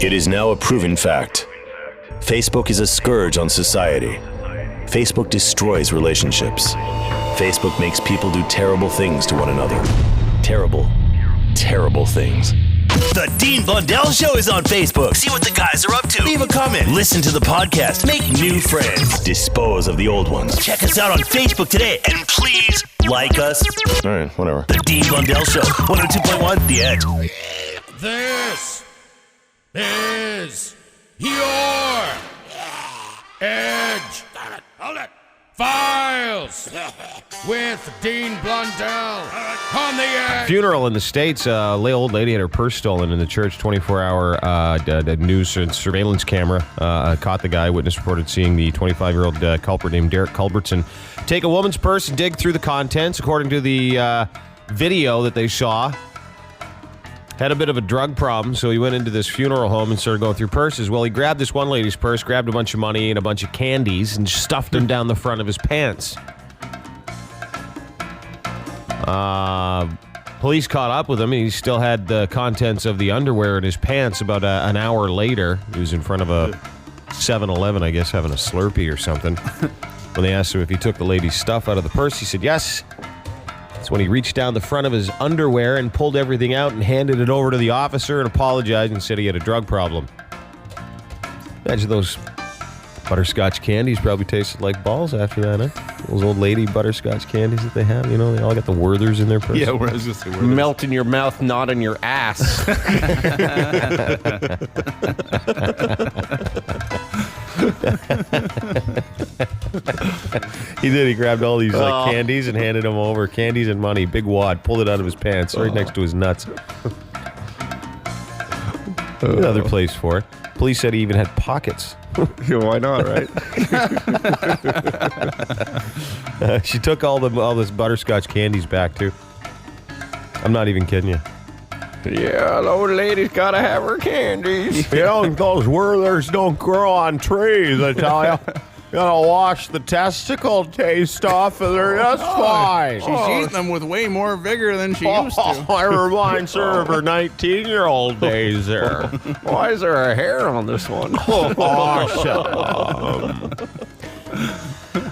It is now a proven fact. Facebook is a scourge on society. Facebook destroys relationships. Facebook makes people do terrible things to one another. Terrible, terrible things. The Dean Blundell Show is on Facebook. See what the guys are up to. Leave a comment. Listen to the podcast. Make new friends. Dispose of the old ones. Check us out on Facebook today. And please like us. All right, whatever. The Dean Blundell Show. 102.1 The Edge. This is your Edge. Hold it. Files with Dean Blundell on the Edge. Funeral in the States. Old lady had her purse stolen in the church. 24-hour news and surveillance camera caught the guy. Witness reported seeing the 25-year-old culprit named Derek Culbertson take a woman's purse and dig through the contents. According to the video that they saw, had a bit of a drug problem, so he went into this funeral home and started going through purses. Well, he grabbed this one lady's purse, grabbed a bunch of money and a bunch of candies, and stuffed them down the front of his pants. Police caught up with him, and he still had the contents of the underwear in his pants. About an hour later, he was in front of a 7-Eleven, I guess, having a Slurpee or something. When they asked him if he took the lady's stuff out of the purse, he said yes. That's when he reached down the front of his underwear and pulled everything out and handed it over to the officer and apologized and said he had a drug problem. Imagine those butterscotch candies probably tasted like balls after that, huh? Those old lady butterscotch candies that they have, you know, they all got the Werthers in their purse. Yeah, where I was just saying, Melt in your mouth, not in your ass. He did. He grabbed all these candies and handed them over. Candies and money. Big wad. Pulled it out of his pants right next to his nuts. Another place for it. Police said he even had pockets. Yeah, why not, right? She took all this butterscotch candies back, too. I'm not even kidding you. Yeah, the old lady's got to have her candies. You know, those Werthers don't grow on trees, I tell you. You gotta wash the testicle taste off of there. That's fine. She's eating them with way more vigor than she used to. I reminds her of her 19-year-old days there. Why is there a hair on this one? Awesome.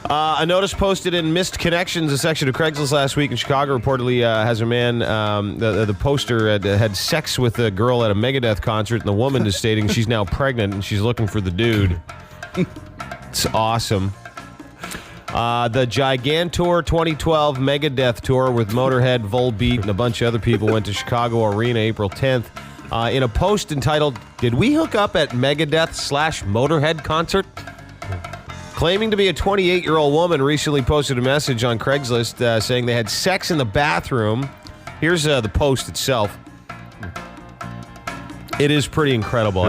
A notice posted in Missed Connections, a section of Craigslist last week in Chicago, reportedly has a man, the poster had sex with a girl at a Megadeth concert, and the woman is stating she's now pregnant and she's looking for the dude. It's awesome. The Gigantour 2012 Megadeth tour with Motorhead, Volbeat, and a bunch of other people went to Chicago Arena April 10th. In a post entitled, "Did we hook up at Megadeth/Motorhead concert?" Claiming to be a 28-year-old woman recently posted a message on Craigslist saying they had sex in the bathroom. Here's the post itself. It is pretty incredible.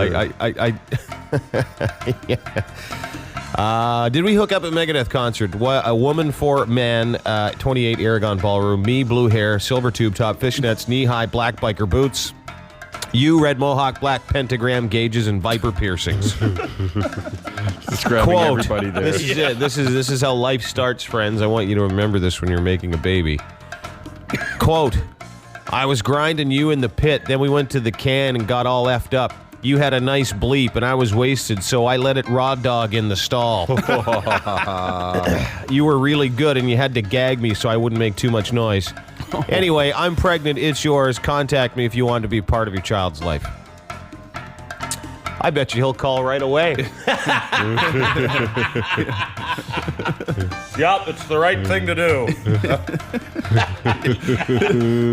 Did we hook up at Megadeth concert? A woman for men, 28 Aragon Ballroom. Me, blue hair, silver tube top, fishnets, knee-high black biker boots. You, red mohawk, black pentagram gauges, and viper piercings. Describing everybody there. This is it. This is how life starts, friends. I want you to remember this when you're making a baby. Quote, "I was grinding you in the pit, then we went to the can and got all effed up. You had a nice bleep, and I was wasted, so I let it raw dog in the stall. You were really good, and you had to gag me so I wouldn't make too much noise. Anyway, I'm pregnant. It's yours. Contact me if you want to be part of your child's life." I bet you he'll call right away. Yup, it's the right thing to do.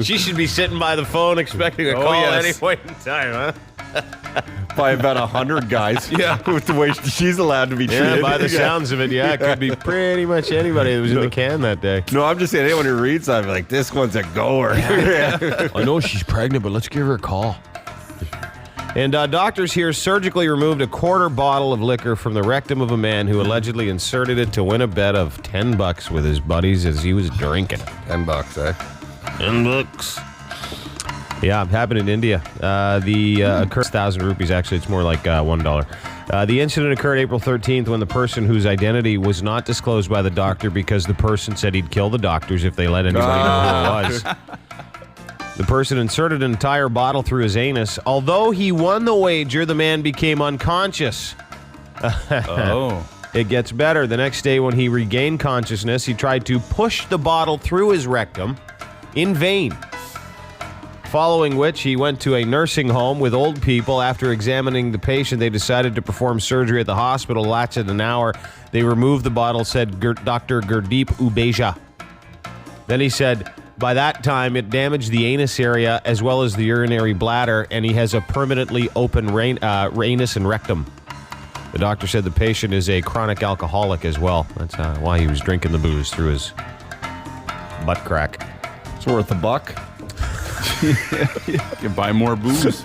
She should be sitting by the phone expecting a call any point in time, huh? By about 100 guys. Yeah. With the way she's allowed to be treated. Yeah, by the sounds of it, yeah. It could be pretty much anybody that was in the can that day. No, I'm just saying, anyone who reads that, I'd be like, this one's a goer. I know she's pregnant, but let's give her a call. And doctors here surgically removed a quarter bottle of liquor from the rectum of a man who allegedly inserted it to win a bet of $10 with his buddies as he was drinking. $10, eh? $10. Yeah, it happened in India. The occurred 1,000 rupees. Actually, it's more like $1. The incident occurred April 13th when the person whose identity was not disclosed by the doctor because the person said he'd kill the doctors if they let anybody know who it was. The person inserted an entire bottle through his anus. Although he won the wager, the man became unconscious. Oh. It gets better. The next day when he regained consciousness, he tried to push the bottle through his rectum in vain. Following which, he went to a nursing home with old people. After examining the patient, they decided to perform surgery at the hospital. Lasted an hour. They removed the bottle, said Dr. Gurdeep Ubeja. Then he said, by that time, it damaged the anus area as well as the urinary bladder, and he has a permanently open anus and rectum. The doctor said the patient is a chronic alcoholic as well. That's why he was drinking the booze through his butt crack. It's worth $1. You can buy more booze.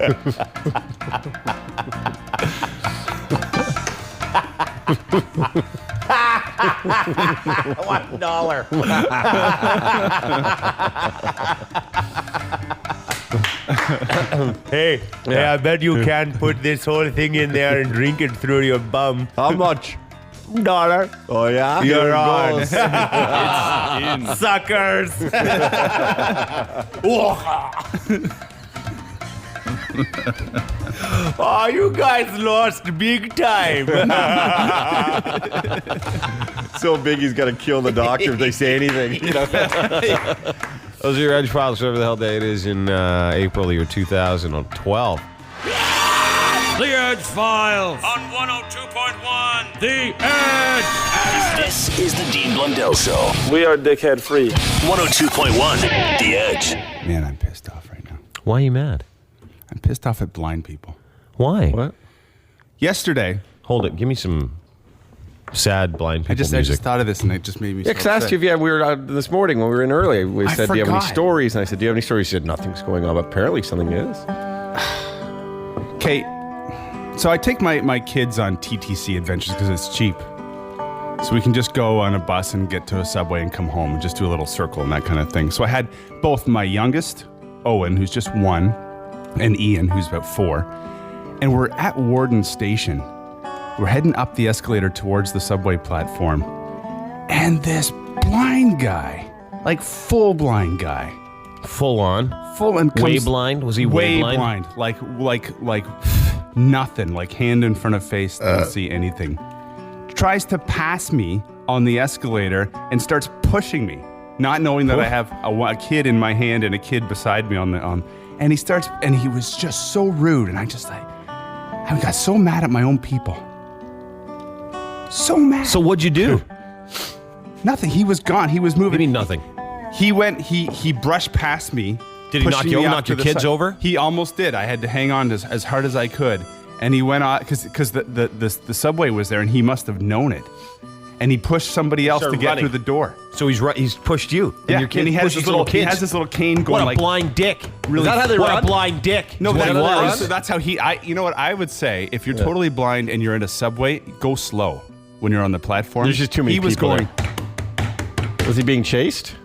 $1. Hey, I bet you can't put this whole thing in there and drink it through your bum. How much? $1. Oh, yeah? You're Here it on. goes. Suckers. Oh, you guys lost big time. So big he's got to kill the doctor if they say anything. Those are your Edgefiles, whatever the hell day it is in April year 2012. The Edgefiles on 102.1 The Edge. This is the Dean Blundell Show. We are dickhead free. 102.1 The Edge. Man, I'm pissed off right now. Why are you mad? I'm pissed off at blind people. Why? What? Yesterday, Hold it. Give me some sad blind people I just music. thought of this and it just made me so Yeah, because I asked upset. you if you had, we were out this morning when we were in early. We I said, do you have any forgot. stories? And I said, do you have any stories? He said, nothing's going on. But apparently something is. Okay, so I take my kids on TTC adventures because it's cheap. So we can just go on a bus and get to a subway and come home and just do a little circle and that kind of thing. So I had both my youngest, Owen, who's just 1, and Ian, who's about 4. And we're at Warden Station. We're heading up the escalator towards the subway platform. And this blind guy, like full blind guy, Full on. full and Way comes- blind? Was he way blind? Like nothing, like hand in front of face, doesn't see anything. Tries to pass me on the escalator and starts pushing me, not knowing that I have a kid in my hand and a kid beside me and he starts, and he was just so rude, and I got so mad at my own people. So mad. So what'd you do? Nothing. He was gone. He was What do moving. you mean nothing? He went. He brushed past me. Did he knock pushing you me over, off knock to your the kids side. over? He almost did. I had to hang on as hard as I could, and he went on because the subway was there, and he must have known it, and he pushed somebody else to Started get running. through the door. So he's pushed you. Yeah, your kid and he has pushes this little kids. he has this little cane going What a like. blind dick. Really- Is that how they what run? a blind dick. No, is what that it was. was. That's how he. You know what I would say? If you're totally blind and you're in a subway, go slow when you're on the platform. There's just too many He was people going. Was he being chased?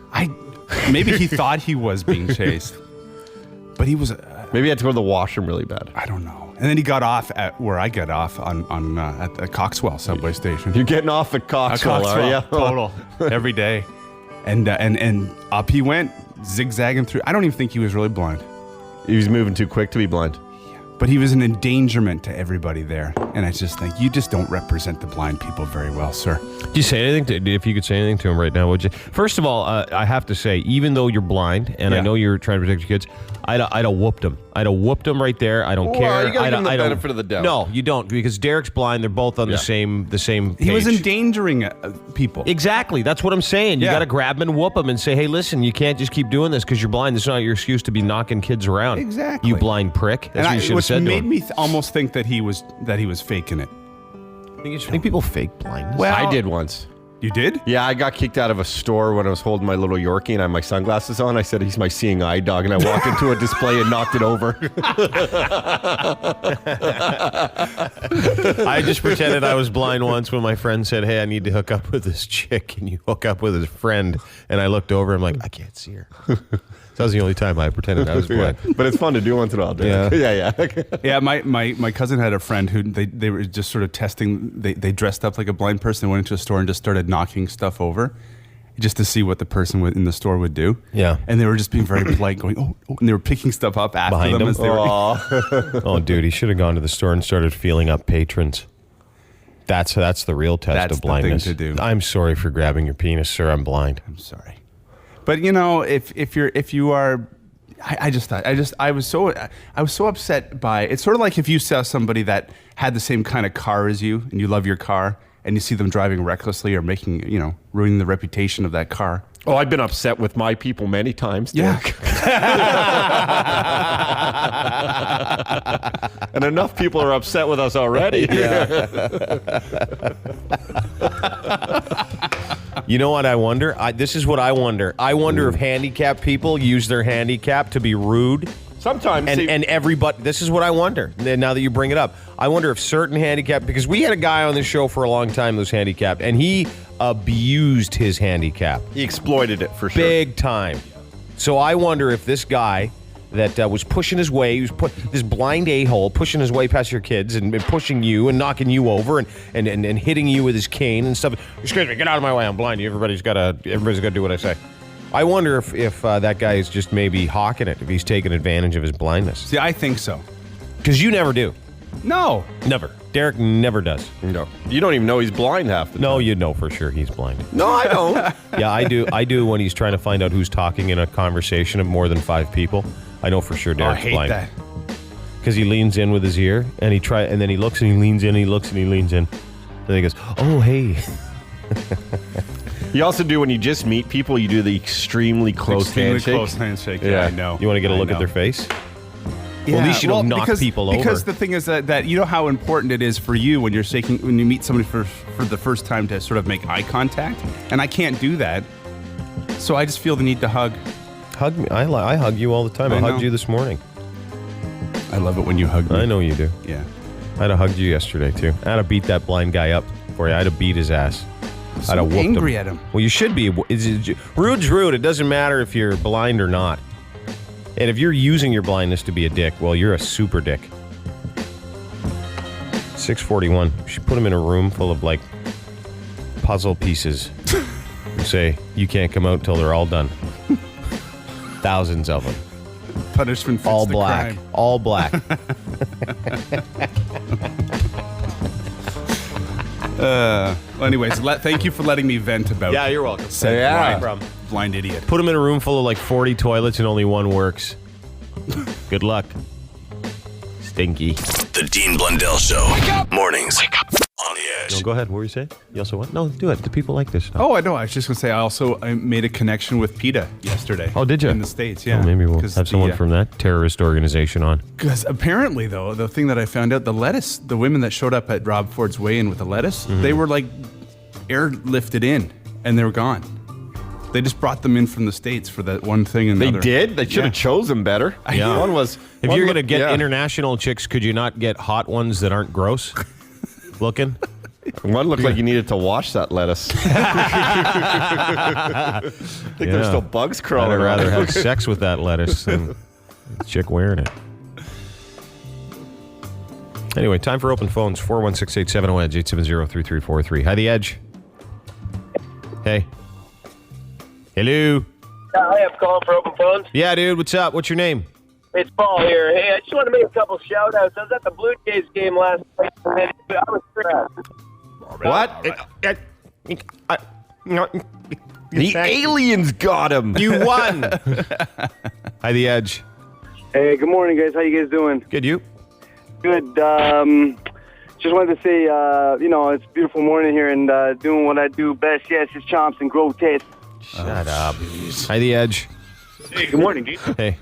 Maybe he thought he was being chased, but he was. Maybe he had to go to the washroom really bad. I don't know. And then he got off at where I got off at the Coxwell subway station. You're getting off at Coxwell, are you? Total. Every day. And up he went, zigzagging through. I don't even think he was really blind. He was moving too quick to be blind. But he was an endangerment to everybody there. And I just think, you just don't represent the blind people very well, sir. Do you say anything if you could say anything to him right now, would you? First of all, I have to say, even though you're blind, and I Yeah. know you're trying to protect your kids, I'd have whooped him. I'd have whooped him right there. I don't Well, care. you gotta give him the I don't- benefit of the doubt. No, you don't, because Derek's blind. They're both on the same page. He was endangering people. Exactly. That's what I'm saying. You Yeah. got to grab him and whoop him and say, hey, listen, you can't just keep doing this because you're blind. This is not your excuse to be knocking kids around. Exactly. You blind prick. That's what you should have which said to made him. me almost think that he was faking it. Think people fake blindness? Well, I did once. You did? Yeah, I got kicked out of a store when I was holding my little Yorkie and I had my sunglasses on. I said, he's my seeing eye dog. And I walked into a display and knocked it over. I just pretended I was blind once when my friend said, hey, I need to hook up with this chick. Can you hook up with his friend? And I looked over, I'm like, I can't see her. So that was the only time I pretended I was blind. But it's fun to do once in a while. Yeah. Yeah. Yeah, my cousin had a friend who they were just sort of testing. They dressed up like a blind person, went into a store and just started knocking stuff over. just to see what the person in the store would do. Yeah. And they were just being very polite, going, oh, and they were picking stuff up after Behind them him? as they were. Oh, dude, he should have gone to the store and started feeling up patrons. That's the real test That's of blindness. the thing to do. I'm sorry for grabbing your penis, sir. I'm blind. I'm sorry. But if you are, I was so upset by, it's sort of like if you saw somebody that had the same kind of car as you and you love your car and you see them driving recklessly or making, ruining the reputation of that car. Oh, I've been upset with my people many times. Yeah. And enough people are upset with us already. You know what I wonder? This is what I wonder. I wonder if handicapped people use their handicap to be rude. Sometimes. And everybody, this is what I wonder. Now that you bring it up, I wonder if certain handicapped, because we had a guy on this show for a long time who's handicapped, and he abused his handicap. He exploited it for sure. Big time. So I wonder if this guy that was pushing his way, he was this blind a-hole pushing his way past your kids and pushing you and knocking you over and hitting you with his cane and stuff. Excuse me, get out of my way, I'm blind. Everybody's got to do what I say. I wonder if that guy is just maybe hawking it, if he's taking advantage of his blindness. See, I think so. Because you never do. No. Never. Derek never does. No. You don't even know he's blind half the time. No, you know for sure he's blind. No, I don't. Yeah, I do. I do when he's trying to find out who's talking in a conversation of more than 5 people. I know for sure Derek's I hate blind. that. Because he leans in with his ear, and then he looks and he leans in, and he looks and he leans in. Then he goes, oh, hey. You also do when you just meet people, you do the extremely close handshake. Close handshake. Yeah, I know. You want to get a look at their face? Well, at least you don't knock people over. Because the thing is that you know how important it is for you when you meet somebody for the first time to sort of make eye contact, and I can't do that, so I just feel the need to hug. Hug me. I hug you all the time. I hugged know. you this morning. I love it when you hug me. I know you do. Yeah. I'd have hugged you yesterday too. I'd have beat that blind guy up for you. I'd have beat his ass. So I'd have whooped angry him. at him. Well, you should be. Rude's rude. It doesn't matter if you're blind or not. And if you're using your blindness to be a dick, well, you're a super dick. 641. You should put him in a room full of, like, puzzle pieces. And say, you can't come out till they're all done. Thousands of them. Punishment fits All the black. crime. All black. Well, anyways, thank you for letting me vent about. Yeah, you're welcome. Said Yeah. blind idiot. Put him in a room full of like 40 toilets and only one works. Good luck. Stinky. The Dean Blundell Show. Mornings. On the Edge. No, go ahead. What were you saying? You also what? No, do it. The people like this stuff. Oh, I know. I was just going to say, I made a connection with PETA yesterday. Oh, did you? In the States, yeah. Oh, maybe we'll have someone from that terrorist organization on. Because apparently, though, the thing that I found out, the women that showed up at Rob Ford's weigh-in with the lettuce, they were like airlifted in, and they were gone. They just brought them in from the States for that one thing and They another. did? They should have chosen better. Yeah. One was... If you're going to get yeah. international chicks, could you not get hot ones that aren't gross looking? One looked like you needed to wash that lettuce. I think there's still bugs crawling I'd around. rather have sex with that lettuce than a chick wearing it. Anyway, time for open phones. 416-870-EDGE, 870-3343. Hi, The Edge. Hey. Hello. Hi, I'm calling for open phones. Yeah, dude. What's up? What's your name? It's Paul here. Hey, I just want to make a couple shout-outs. I was at the Blue Jays game last night, and I was What? The aliens got him. You won. Hi, The Edge. Hey, good morning, guys. How you guys doing? Good, you? Good. Just wanted to say, it's a beautiful morning here and doing what I do best. Yes, it's chomps and grow tits. Shut up. Hi, The Edge. Hey, good morning, dude. Hey.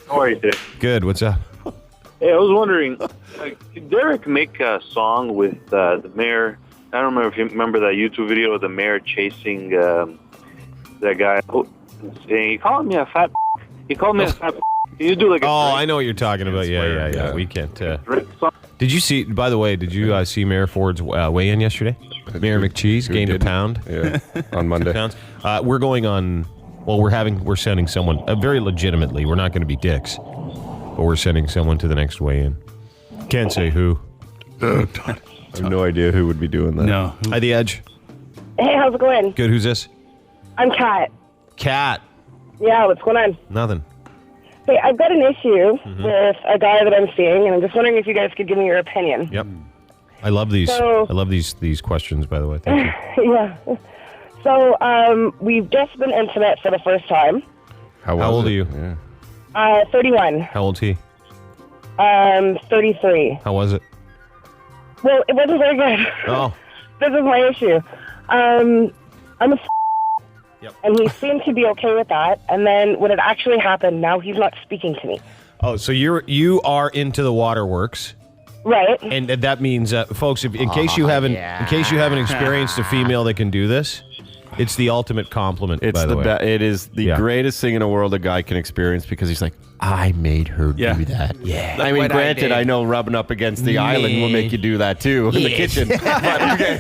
How are you today? Good. What's up? Hey, I was wondering, did Derek make a song with the mayor? I don't remember if you remember that YouTube video of the mayor chasing that guy. He called me a fat. He called me a fat. Can you do like a I know what you're talking about. Yeah. We can't. Drake song? Did you see? By the way, did you see Mayor Ford's weigh-in yesterday? Mayor McCheese gained a pound. Yeah, on Monday. Pounds. We're going on. Well, we're sending someone very legitimately. We're not going to be dicks, but we're sending someone to the next weigh-in. Can't say who. I have no idea who would be doing that. No. Hi, The Edge. Hey, how's it going? Good. Who's this? I'm Kat. Kat. Yeah, what's going on? Nothing. Hey, I've got an issue with a guy that I'm seeing, and I'm just wondering if you guys could give me your opinion. Yep. I love these. So- I love these questions, by the way. Thank you. Yeah. So, we've just been intimate for the first time. How old are you? Yeah. 31. How old's he? 33. How was it? Well, it wasn't very good. Oh. This is my issue. I'm a Yep. and he seemed to be okay with that. And then when it actually happened, now he's not speaking to me. Oh, so you are into the Waterworks. Right. And that means, folks, in case you haven't experienced a female that can do this, it's the ultimate compliment. It's by the way. It is the greatest thing in the world a guy can experience because he's like, I made her do that. Yeah. I mean, granted, I know rubbing up against the island will make you do that too in the kitchen. But,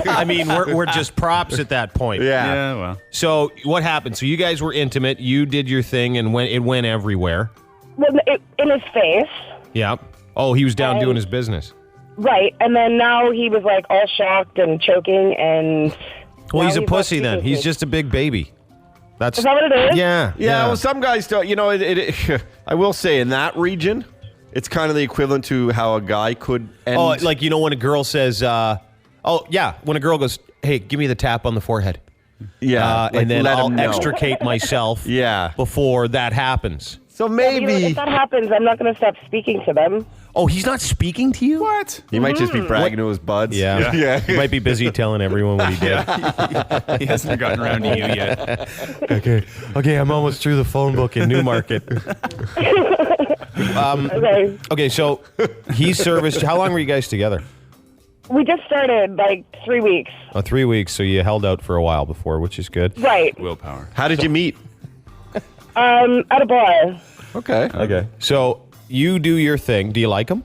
I mean, we're just props at that point. Yeah. Well. So what happened? So you guys were intimate. You did your thing, and it went everywhere. Well, in his face. Yeah. Oh, he was down doing his business. Right. And then now he was like all shocked and choking and... Well, he's a not pussy then. speaking to He's me. just a big baby. Is that what it is? Yeah. Yeah, well, some guys don't. You know, I will say in that region, it's kind of the equivalent to how a guy could end. Oh, like, you know, when a girl says, when a girl goes, hey, give me the tap on the forehead. yeah, like, and then let I'll him know. extricate myself Yeah. before that happens. So You know, maybe if that happens, I'm not going to stop speaking to them. Oh, he's not speaking to you? What? he might just be bragging to his buds. Yeah. Yeah. He might be busy telling everyone what he did. He hasn't gotten around to you yet. Okay, I'm almost through the phone book in Newmarket. Okay. Okay, so he serviced. How long were you guys together? We just started like 3 weeks. 3 weeks, so you held out for a while before, which is good. Right. Willpower. How did you meet? At a bar. Okay. Okay. So you do your thing. Do you like him?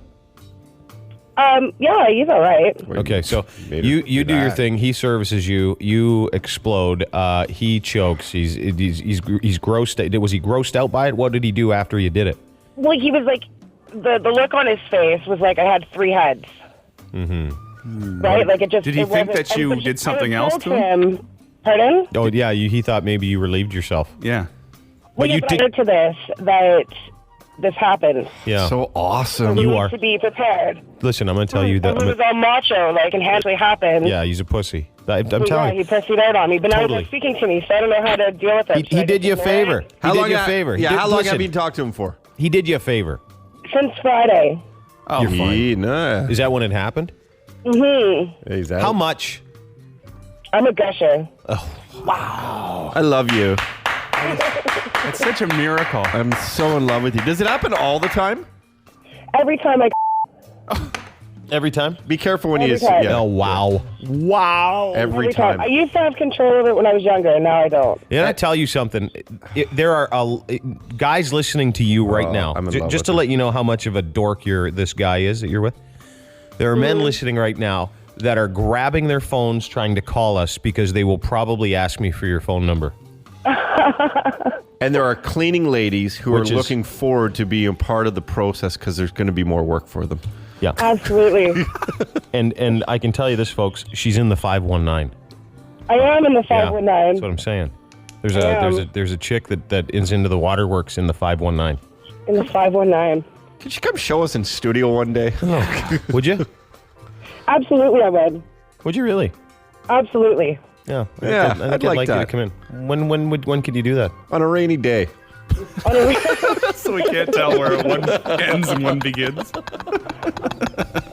Yeah, he's all right. Okay, so Maybe you do your that. thing. He services you. You explode. He chokes. He's grossed out. Was he grossed out by it? What did he do after you did it? Well, he was like, the look on his face was like I had 3 heads. Mm-hmm. Right? Like it just. Did he it think wasn't- that you I was- did something I else told to him? Pardon? Oh yeah, he thought maybe you relieved yourself. Yeah. Well, you you did- prior to this that this happened. Yeah. So awesome. We You need are. to be prepared. Listen, I'm gonna tell you that. He was all macho, like, and actually happened. Yeah, he's a pussy. I'm Yeah, telling he you. pussied out on me, but now he's Totally. not speaking to me, so I don't know how to deal with it. He did you a favor. He did you a favor. Yeah, He did- how long listen, have you talked to him for? He did you a favor. Since Friday. Oh, You're fine. Nah. Is that when it happened? Mm-hmm. He's out. How much? I'm a gusher. I love you. it's such a miracle. I'm so in love with you. Does it happen all the time? Every time I... Every time? Be careful when Every you. time. Yeah. Oh wow. Wow. Every time. I used to have control of it when I was younger, and now I don't. Yeah, I tell you something. There are guys listening to you right Oh, now. I'm in love Just with to it. let you know how much of a dork this guy is that you're with. There are men listening right now that are grabbing their phones trying to call us because they will probably ask me for your phone number. And there are cleaning ladies who are Which is- looking forward to being a part of the process because there's going to be more work for them. Yeah. Absolutely. And I can tell you this, folks. She's in the 519. I am in the Yeah, 519. that's what I'm saying. Yeah. There's a chick that is into the Waterworks in the 519. In the 519. Could you come show us in studio one day? Would you? Absolutely, I would. Would you really? Absolutely. Yeah. Yeah, I I'd think like you to that. come in. When could you do that? On a rainy day. So we can't tell where one ends and one begins.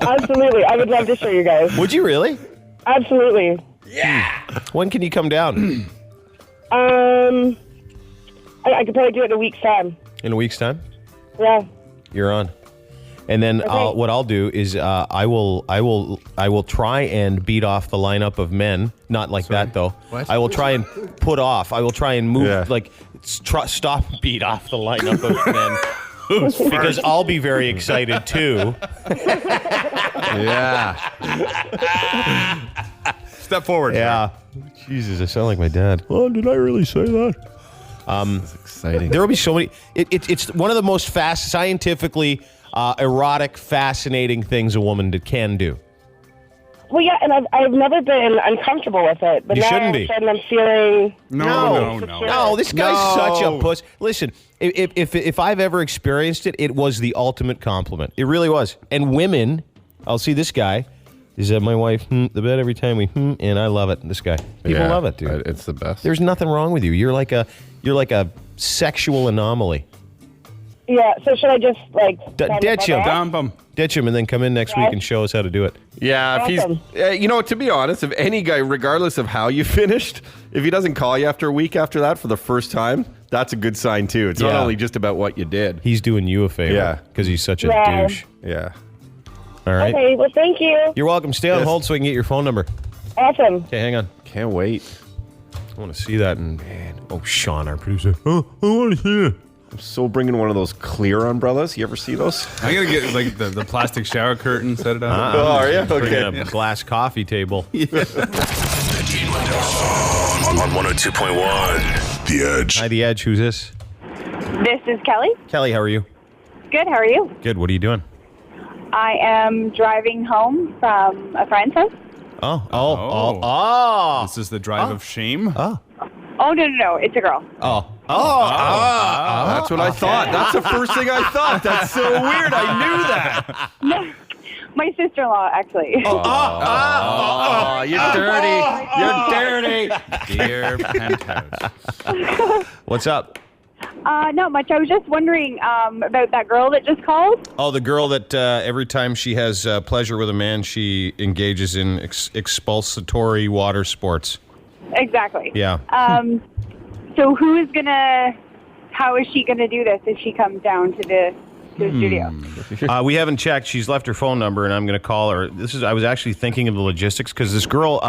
Absolutely. I would love to show you guys. Would you really? Absolutely. When can you come down? I could probably do it in a week's time. In a week's time? Yeah. You're on. And then Okay. what I'll do is I will try and beat off the lineup of men. Not like that though. What? I will try and put off. I will try and move Yeah. stop beat off the lineup of men. Because I'll be very excited too. Yeah. Step forward. Yeah. Jesus, I sound like my dad. Oh, did I really say that? It's exciting. There will be so many. It's one of the most scientifically erotic, fascinating things a woman can do. Well, yeah, and I've never been uncomfortable with it, but You now shouldn't all of be. a sudden I'm feeling. No, this guy's such a puss. Listen, if I've ever experienced it, it was the ultimate compliment. It really was. And women, I'll see this guy. Is that my wife? The bed every time we and I love it. This guy, people love it, dude. It's the best. There's nothing wrong with you. You're like a sexual anomaly. Yeah, so should I just ditch him? Dump him. Ditch him and then come in next week and show us how to do it. Yeah, if Awesome. he's, to be honest, if any guy, regardless of how you finished, if he doesn't call you after a week after that for the first time, that's a good sign too. It's not only just about what you did. He's doing you a favor because he's such a douche. Yeah. All right. Okay, well, thank you. You're welcome. Stay on hold so we can get your phone number. Awesome. Okay, hang on. Can't wait. I want to see that. And Sean, our producer. Oh, I want to see it. I'm so bringing one of those clear umbrellas. You ever see those? I gotta get like the plastic shower curtain, set it up. Oh, are you? Bringing Okay. a glass coffee table. The Dean Blundell Show on 102.1 The Edge. Hi, The Edge. Who's this? This is Kelly. Kelly, how are you? Good, how are you? Good. What are you doing? I am driving home from a friend's house. Oh. This is the drive of shame. Oh, no, it's a girl. That's what I thought. That's the first thing I thought. That's so weird. I knew that. No, my sister-in-law, actually. You're dirty. Dear penthouse. What's up? Not much. I was just wondering about that girl that just called. Oh, the girl that every time she has pleasure with a man, she engages in expulsory water sports. Exactly. Yeah. So how is she gonna do this if she comes down to the studio? We haven't checked. She's left her phone number, and I'm going to call her. I was actually thinking of the logistics because this girl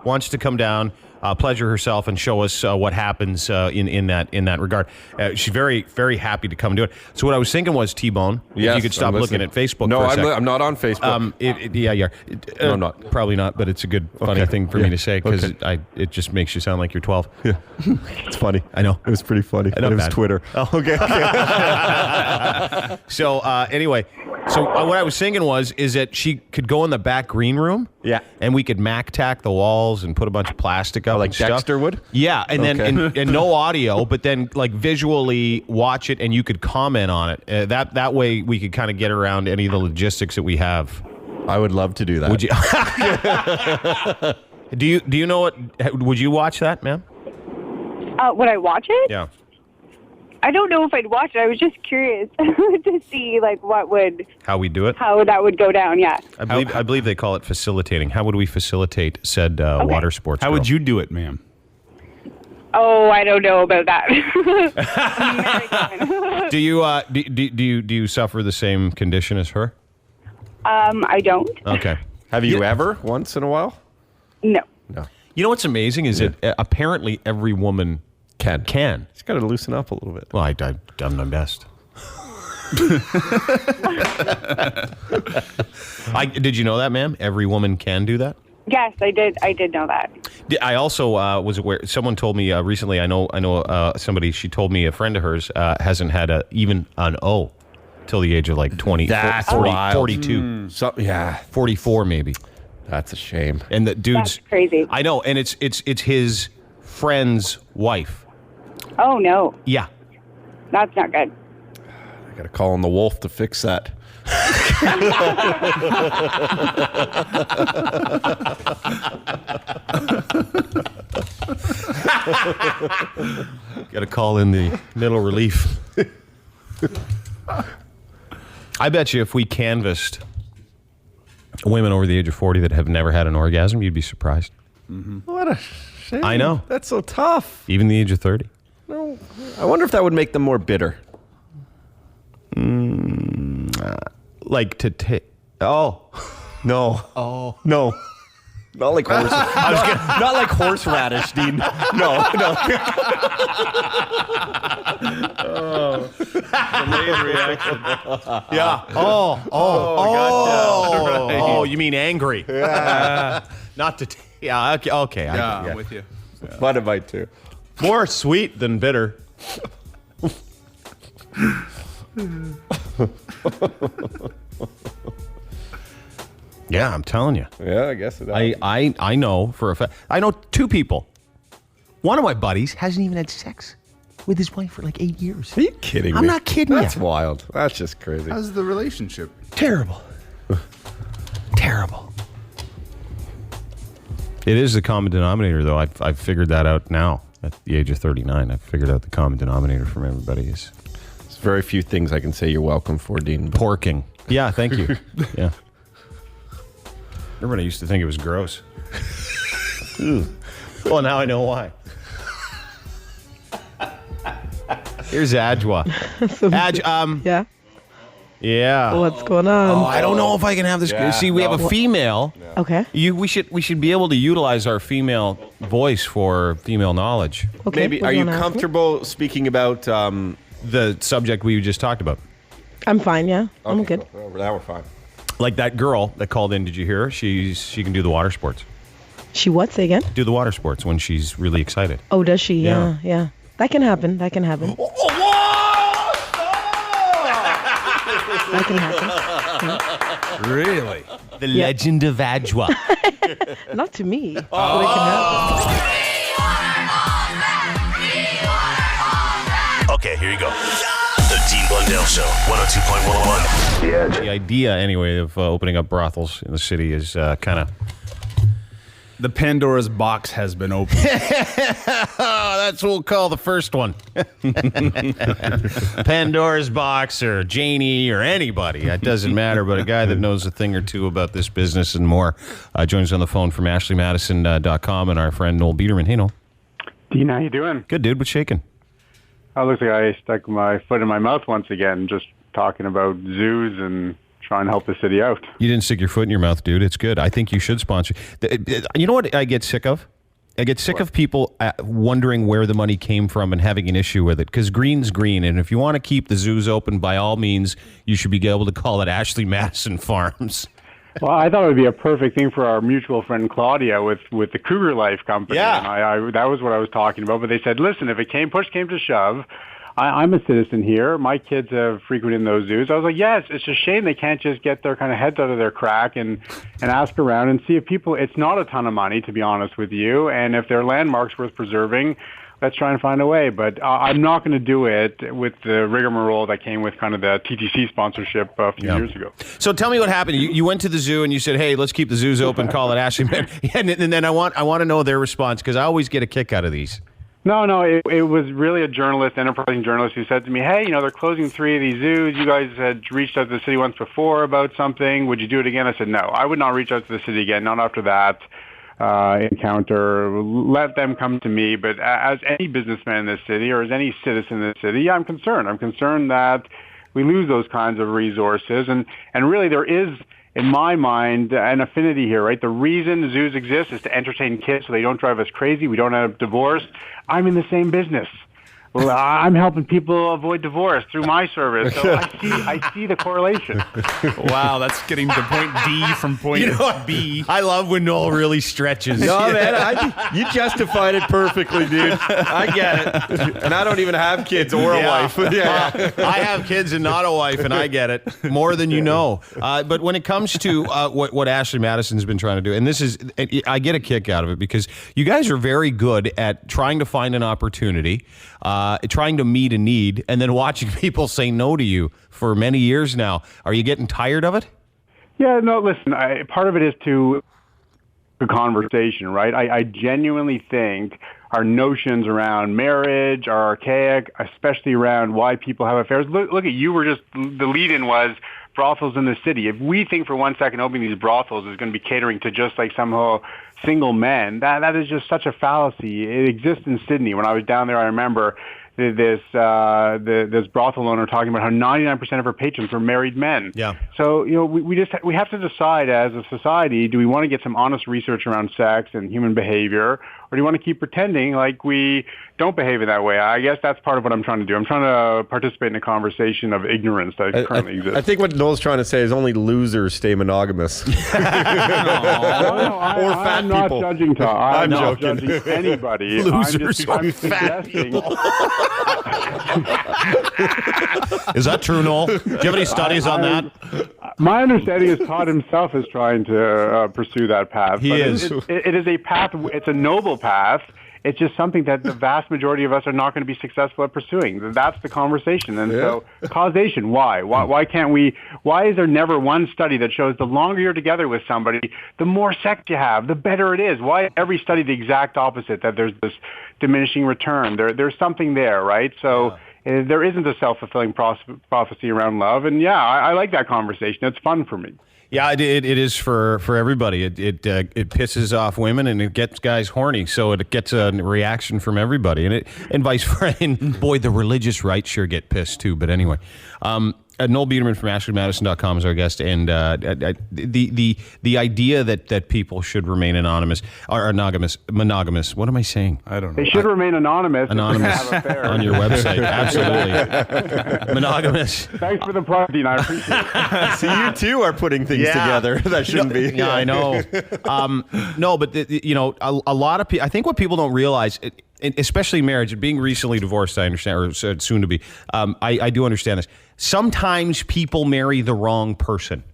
wants to come down, pleasure herself, and show us what happens in that regard. She's very, very happy to come do it. So what I was thinking was, T-Bone, if Yes, you could stop I'm looking listening. at Facebook No, for a second. I'm not on Facebook. Yeah, you are. No, I'm not. Probably not, but it's a good, funny thing for me to say because it just makes you sound like you're 12. Yeah. It's funny. I know. It was pretty funny. I know, It was bad. Twitter. Oh, okay. So anyway, what I was thinking is that she could go in the back green room. Yeah. And we could tack the walls and put a bunch of plastic up Like and stuff. Dexter would? Yeah, and then Okay. and no audio, but then visually watch it and you could comment on it. That way we could kind of get around any of the logistics that we have. I would love to do that. Would you? Do you know what? Would you watch that, ma'am? Would I watch it? Yeah. I don't know if I'd watch it. I was just curious to see How we do it? how that would go down. Yeah. I believe they call it facilitating. How would we facilitate said water sports? How girl? would you do it, ma'am? Oh, I don't know about that. Do you suffer the same condition as her? I don't. Okay. Have you ever once in a while? No. No. You know what's amazing is that apparently every woman can. Just got to loosen up a little bit. Well, I've done my best. Did you know that, ma'am? Every woman can do that. Yes, I did. I did know that. I also was aware. Someone told me recently. I know. Somebody. She told me a friend of hers hasn't had even an O till the age of 20. That's 40, wild. 42. 44 maybe. That's a shame. And the dude's That's crazy. I know, and it's his friend's wife. Oh no, Yeah. that's not good. I got to call on the wolf to fix that. Got to call in the middle relief. I bet you if we canvassed women over the age of 40 that have never had an orgasm, you'd be surprised. What a shame. I know. That's so tough. Even the age of 30. No, I wonder if that would make them more bitter. Like to take. Oh. No. Oh no. Not like horse. Not like horseradish, Dean. No. Delayed reaction. Yeah. Oh, you mean angry? Yeah. Not to. Yeah. Okay. I'm with you. What am I too? More sweet than bitter. Yeah, I'm telling you. Yeah, I guess it I know for a fact. I know 2 people. One of my buddies hasn't even had sex with his wife for like 8 years. Are you kidding me? I'm not kidding That's you. wild. That's just crazy. How's the relationship? Terrible. Terrible. It is the common denominator, though. I've figured that out now at the age of 39. I've figured out the common denominator from everybody is... There's very few things I can say you're welcome for, Dean. Porking. Yeah, thank you. Yeah. Everybody used to think it was gross. Well, now I know why. Here's Adwa. Yeah. Yeah. What's going on? Oh, I don't know if I can have this. Yeah, See, we have a female. Okay. We should be able to utilize our female voice for female knowledge. Okay. Maybe, what are do you wanna ask me? comfortable speaking about... The subject we just talked about. I'm fine, yeah. I'm good. Well, now we're fine. Like that girl that called in, did you hear her? She can do the water sports. She what? Say again? Do the water sports when she's really excited. Oh, does she? Yeah. Yeah. That can happen. That can happen. That can happen. Really? The legend of Adwa. Not to me. But it can happen. Okay, here you go. The Dean Blundell Show, 102.11. The idea, anyway, of opening up brothels in the city is kind of... The Pandora's box has been opened. That's what we'll call the first one. Pandora's box or Janie or anybody. It doesn't matter, but a guy that knows a thing or two about this business and more joins on the phone from AshleyMadison.com and our friend Noel Biderman. Hey, Noel. Dean, how you doing? Good, dude. What's shaking? Oh, looks like I stuck my foot in my mouth once again, just talking about zoos and trying to help the city out. You didn't stick your foot in your mouth, dude. It's good. I think you should sponsor. You know what I get sick of? I get sick of people wondering where the money came from and having an issue with it, because green's green, and if you want to keep the zoos open, by all means, you should be able to call it Ashley Madison Farms. Well, I thought it would be a perfect thing for our mutual friend Claudia with the Cougar Life Company. Yeah. And I that was what I was talking about. But they said, listen, if push came to shove, I'm a citizen here. My kids have frequented those zoos. I was like, yes, it's a shame they can't just get their kind of heads out of their crack and ask around and see if people, it's not a ton of money, to be honest with you. And if they're landmarks worth preserving, let's try and find a way. But I'm not going to do it with the rigmarole that came with kind of the TTC sponsorship a few years ago. So tell me what happened. You went to the zoo and you said, hey, let's keep the zoos open, call it Ashley. And then I want to know their response, because I always get a kick out of these. No, it was really a journalist, enterprising journalist, who said to me, hey, they're closing 3 of these zoos. You guys had reached out to the city once before about something. Would you do it again? I said, no, I would not reach out to the city again, not after that encounter. Let them come to me. But as any businessman in this city, or as any citizen in this city, I'm concerned. I'm concerned that we lose those kinds of resources. And really there is, in my mind, an affinity here, right? The reason zoos exist is to entertain kids so they don't drive us crazy. We don't have divorce. I'm in the same business. Well, I'm helping people avoid divorce through my service. So I see the correlation. Wow, that's getting to point D from point B. I love when Noel really stretches. No, man, you justified it perfectly, dude. I get it. And I don't even have kids or a wife. Yeah. I have kids and not a wife, and I get it more than you know. But when it comes to what Ashley Madison's been trying to do, and I get a kick out of it, because you guys are very good at trying to find an opportunity, trying to meet a need, and then watching people say no to you for many years now. Are you getting tired of it? Yeah, no, listen, part of it is to the conversation, right? I genuinely think our notions around marriage are archaic, especially around why people have affairs. Look at you, the lead-in was brothels in the city. If we think for 1 second opening these brothels is going to be catering to just like somehow single men, that is just such a fallacy. It exists in Sydney. When I was down there, I remember this brothel owner talking about how 99% of her patrons were married men. Yeah. So we have to decide as a society: do we want to get some honest research around sex and human behavior, or do you want to keep pretending like we don't behave in that way? I guess that's part of what I'm trying to do. I'm trying to participate in a conversation of ignorance that currently exists. I think what Noel's trying to say is only losers stay monogamous. I'm not judging Tom. I'm not judging anybody. Losers I'm suggesting. Is that true, Noel? Do you have any studies on that? My understanding is Todd himself is trying to pursue that path. He is. It is a path. It's a noble path. It's just something that the vast majority of us are not going to be successful at pursuing. That's the conversation. And so causation, why? Why can't we? Why is there never one study that shows the longer you're together with somebody, the more sex you have, the better it is? Why every study the exact opposite, that there's this diminishing return? There's something there, right? So there isn't a self-fulfilling prophecy around love. And yeah, I like that conversation. It's fun for me. Yeah, it is for everybody. It pisses off women and it gets guys horny, so it gets a reaction from everybody, and vice versa. And boy, the religious right sure get pissed too. But anyway, Noel Biderman from AshleyMadison.com is our guest, and the idea that people should remain monogamous. What am I saying? I don't know. They should remain anonymous. Anonymous on your website, absolutely. Monogamous. Thanks for the plug, Dean. I appreciate it. So you too are putting things together that shouldn't be. Yeah, I know. No, but a lot of people. I think what people don't realize, especially marriage, being recently divorced, I understand, or soon to be. I do understand this. Sometimes people marry the wrong person,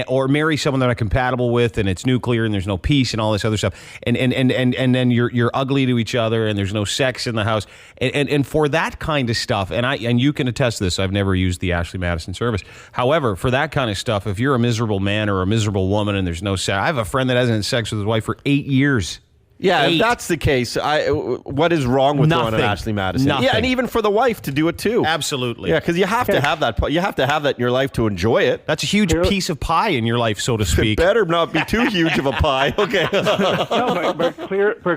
or marry someone they're not compatible with, and it's nuclear, and there's no peace, and all this other stuff, and then you're ugly to each other, and there's no sex in the house, and for that kind of stuff, and you can attest to this. I've never used the Ashley Madison service. However, for that kind of stuff, if you're a miserable man or a miserable woman, and there's no sex, I have a friend that hasn't had sex with his wife for 8 years. Yeah, if that's the case, what is wrong with going on Ashley Madison? Nothing. Yeah, and even for the wife to do it too. Absolutely. Yeah, because you have to have that. You have to have that in your life to enjoy it. That's a huge piece of pie in your life, so to speak. It better not be too huge of a pie. Okay. No, but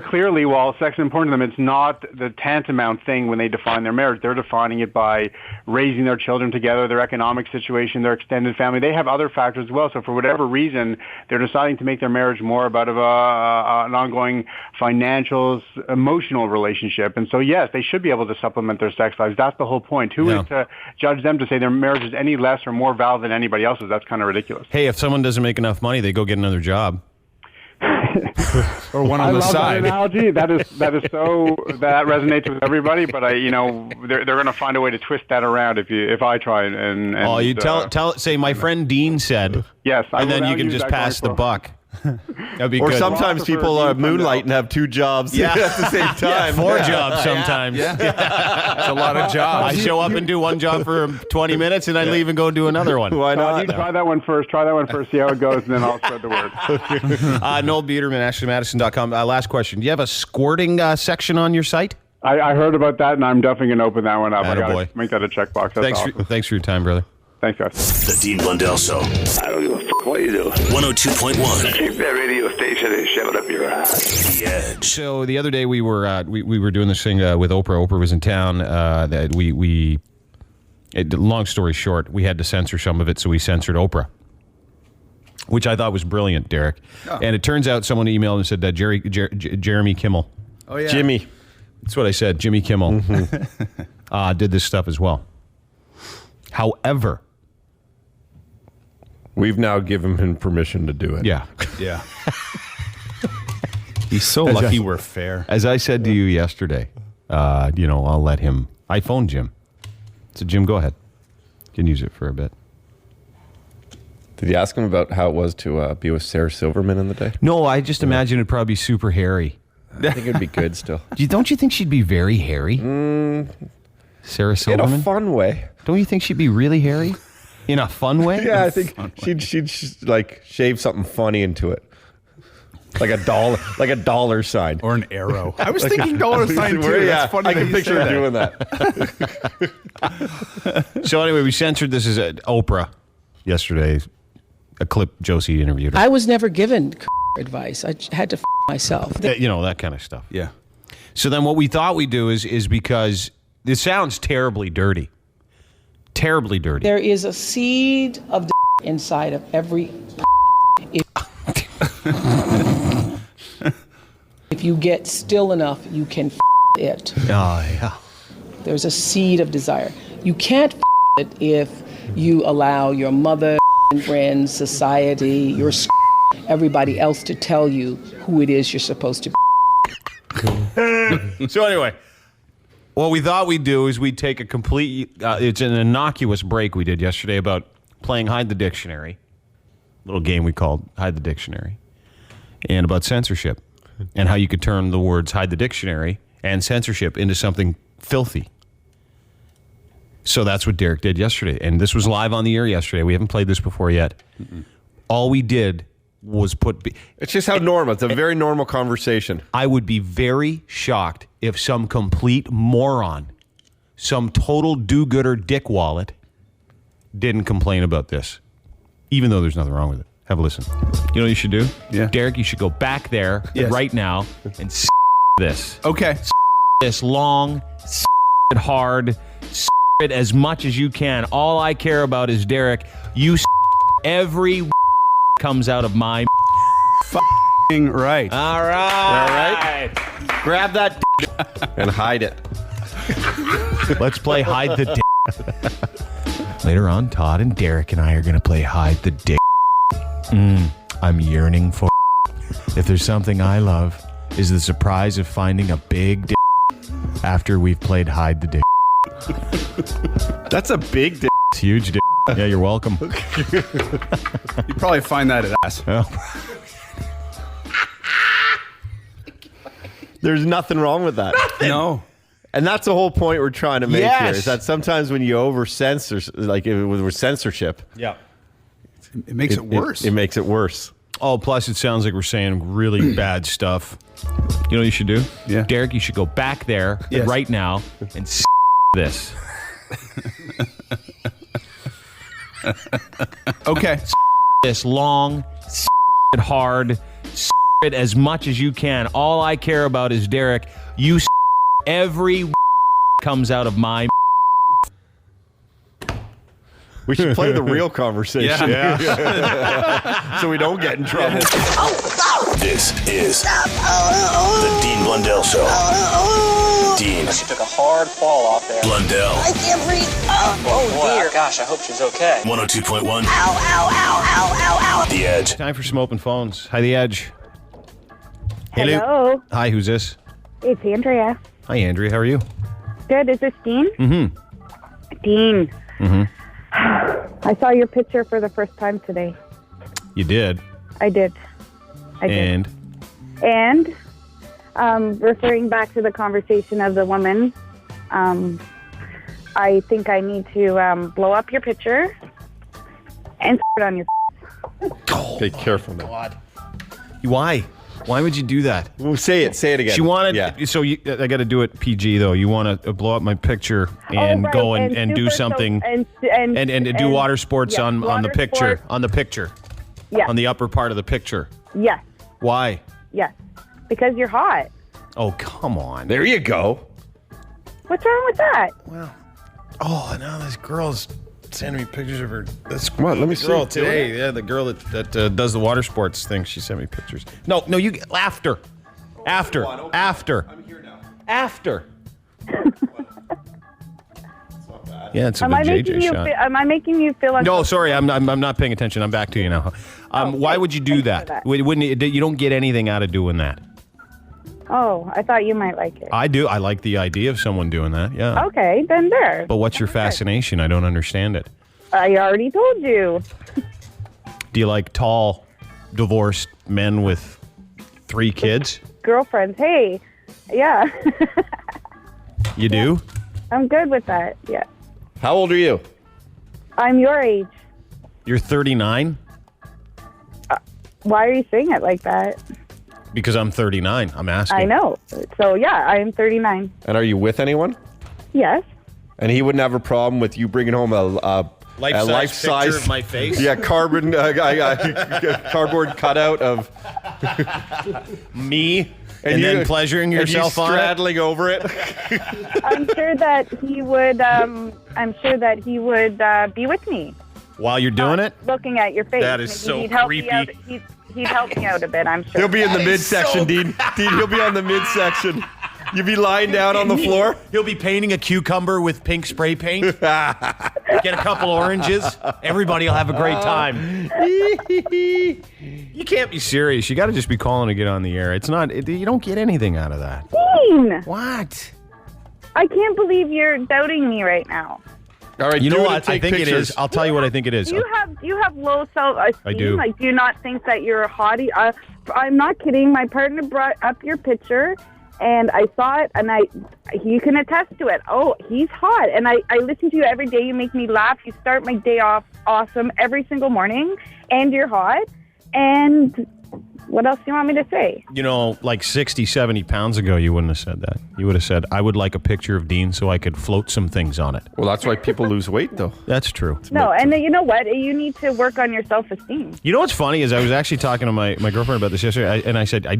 clearly, while sex is important to them, it's not the tantamount thing when they define their marriage. They're defining it by raising their children together, their economic situation, their extended family. They have other factors as well. So for whatever reason, they're deciding to make their marriage more about an ongoing financial, emotional relationship. And so, yes, they should be able to supplement their sex lives. That's the whole point. Who is to judge them to say their marriage is any less or more valid than anybody else's? That's kind of ridiculous. Hey, if someone doesn't make enough money, they go get another job. Or one on the side. That analogy. That resonates with everybody. But they're going to find a way to twist that around if I try and. Oh, you say my friend Dean said. Yes, and then you can just pass the buck. That'd be or good. Sometimes people moonlight and have 2 jobs at the same time. 4 jobs sometimes. It's a lot of jobs. I show up and do one job for 20 minutes, and I leave and go do another one. Why not? You try that one first. See how it goes, and then I'll spread the word. Noel Biderman, AshleyMadison.com. Last question. Do you have a squirting section on your site? I heard about that, and I'm definitely going to open that one up. Attaboy. I got to make that a checkbox. Thanks for your time, brother. Thanks, guys. The Dean Blundell Show. I don't give a f*** what you do. 102.1. Take that radio station and shove it up your ass. The Edge. So the other day we were doing this thing with Oprah. Oprah was in town. Long story short, we had to censor some of it, so we censored Oprah, which I thought was brilliant, Derek. Oh. And it turns out someone emailed and said that Jeremy Kimmel. Oh yeah, Jimmy. That's what I said. Jimmy Kimmel did this stuff as well. However, we've now given him permission to do it. Yeah. He's so lucky we're fair. As I said to you yesterday, I'll let him. I phoned Jim. So Jim, go ahead. You can use it for a bit. Did you ask him about how it was to be with Sarah Silverman in the day? No, I just imagine it'd probably be super hairy. I think it'd be good still. Don't you think she'd be very hairy? Sarah Silverman? In a fun way. Don't you think she'd be really hairy? In a fun way? Yeah, I think she'd like shave something funny into it. Like a dollar sign. Or an arrow. I was thinking dollar sign too. Yeah, that's funny. I can picture her doing that. So anyway, we censored this as Oprah yesterday. A clip Josie interviewed her. I was never given advice. I had to myself. That kind of stuff. Yeah. So then what we thought we'd do is because this sounds terribly dirty. Terribly dirty. There is a seed of inside of every. If you get still enough, you can it. Oh, yeah. There's a seed of desire. You can't it if you allow your mother, friends, society, your everybody else to tell you who it is you're supposed to be. So anyway, what we thought we'd do is we'd take a complete, it's an innocuous break we did yesterday about playing Hide the Dictionary, little game we called Hide the Dictionary, and about censorship and how you could turn the words Hide the Dictionary and censorship into something filthy. So that's what Derek did yesterday. And this was live on the air yesterday. We haven't played this before yet. All we did was it's just how normal. It's a very normal conversation. I would be very shocked if some complete moron, some total do-gooder dick wallet didn't complain about this, even though there's nothing wrong with it. Have a listen. You know what you should do? Yeah. Derek, you should go back there right now and this. Okay. This long, it hard, it as much as you can. All I care about is, Derek, you every comes out of my f***ing right. All right. Grab that and hide it. Let's play Hide the Dick. Later on, Todd and Derek and I are going to play Hide the Dick. I'm yearning for if there's something I love, is the surprise of finding a big dick after we've played Hide the Dick. That's a big dick. It's huge dick. Yeah, you're welcome. You probably find that at ass. There's nothing wrong with that. No. And that's the whole point we're trying to make here, is that sometimes when you over-censor, like with censorship, it makes it worse. It makes it worse. Oh, plus it sounds like we're saying really bad stuff. You know what you should do? Yeah. Derek, you should go back there right now and this. Okay. This long, it hard, it as much as you can. All I care about is, Derek, you every comes out of my. We should play the real conversation. Yeah. So we don't get in trouble. This is the Dean Blundell Show. Dean. She took a hard fall off there. Blundell. I can't breathe. Oh dear. Gosh, I hope she's okay. 102.1. Ow, ow, ow, ow, ow, ow. The Edge. Time for some open phones. Hi, The Edge. Hello. Hi, who's this? It's Andrea. Hi, Andrea. How are you? Good. Is this Dean? Mm-hmm. Dean. Mm-hmm. I saw your picture for the first time today. You did? I did. And referring back to the conversation of the woman, I think I need to blow up your picture and it on your Be careful now. God. Why? Why would you do that? Well, say it again. She wanted, so I got to do it PG though. You want to blow up my picture and go and do something and do water sports on the picture, sports. on the picture, Yes. on the upper part of the picture. Yes. Why? Yes. Because you're hot. Oh, come on. There you go. What's wrong with that? Well, oh, now this girl's sending me pictures of her. This Let me girl see. today. Yeah, the girl that does the water sports thing. She sent me pictures. No, you get after. I'm here now. After. Yeah, it's a Am good I making JJ you? shot. Am I making you feel? No, sorry, I'm not paying attention. I'm back to you now. Why would you do that? You don't get anything out of doing that. Oh, I thought you might like it. I do. I like the idea of someone doing that. Yeah. Okay, then there. But what's your fascination? I don't understand it. I already told you. Do you like tall, divorced men with 3 kids? Girlfriends. Hey, yeah. You do? I'm good with that. Yeah. How old are you? I'm your age. You're 39? Why are you saying it like that? Because I'm 39. I'm asking. I know. So, yeah, I am 39. And are you with anyone? Yes. And he wouldn't have a problem with you bringing home a life-size picture of my face? Yeah, cardboard cutout of me, and then pleasuring yourself on it? Straddling over it. I'm sure that he would. Be with me while you're doing it. Looking at your face. That is Maybe so he'd help creepy. Me out. He'd help me out a bit. I'm sure. He'll be in the midsection, Dean. Dean, he'll be on the midsection. You'll be lying down on the floor. He'll be painting a cucumber with pink spray paint. Get a couple oranges. Everybody will have a great time. You can't be serious. You got to just be calling to get on the air. It's not. You don't get anything out of that. Dean! What? I can't believe you're doubting me right now. All right, you know do it what? and take I think it pictures. is. I'll tell you what I think it is. Do you have low self-esteem? I do. Like, do you not think that you're a hottie? I'm not kidding. My partner brought up your picture, and I saw it, and he can attest to it. Oh, he's hot. And I listen to you every day. You make me laugh. You start my day off awesome every single morning, and you're hot. And what else do you want me to say? You know, like 60, 70 pounds ago, you wouldn't have said that. You would have said, I would like a picture of Dean so I could float some things on it. Well, that's why people lose weight, though. That's true. No, and you know what? You need to work on your self-esteem. You know what's funny is I was actually talking to my girlfriend about this yesterday, and I said, I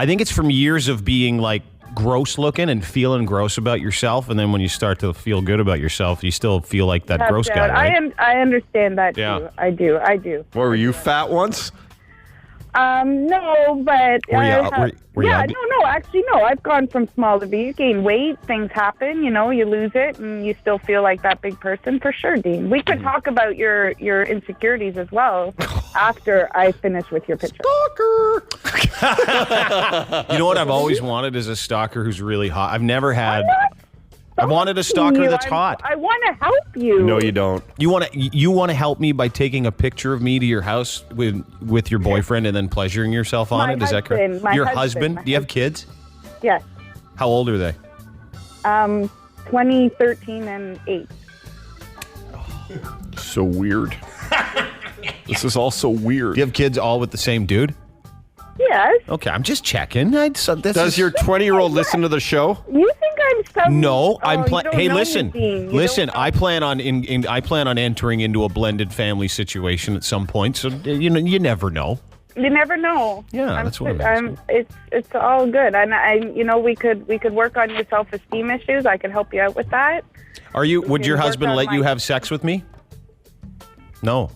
think it's from years of being like gross looking and feeling gross about yourself, and then when you start to feel good about yourself, you still feel like that gross guy, right? I understand that, Yeah. too. I do. What, were you fat once? No, but Were you ugly? no, actually, no. I've gone from small to big. You gain weight, things happen. You know, you lose it, and you still feel like that big person for sure, Dean. We could talk about your insecurities as well after I finish with your picture. Stalker. You know what I've always wanted is a stalker who's really hot. I've never had. I wanted a stalker that's hot. I want to help you. No, you don't. You want to help me by taking a picture of me to your house with your boyfriend and then pleasuring yourself on My it? Is that correct? husband, my Your husband, husband? Do you have kids? Yes. How old are they? 20, 13, and 8. So weird. This is all so weird. Do you have kids all with the same dude? Yes. Okay, I'm just checking. Does your 20-year-old listen to the show? You think I'm some? No, I'm you don't Hey, know me, listen, Dean. You listen. don't I plan on entering into a blended family situation at some point. So you never know. You never know. Yeah, that's what I'm asking. It's all good, and we could work on your self-esteem issues. I could help you out with that. Would your husband let you have sex with me? No.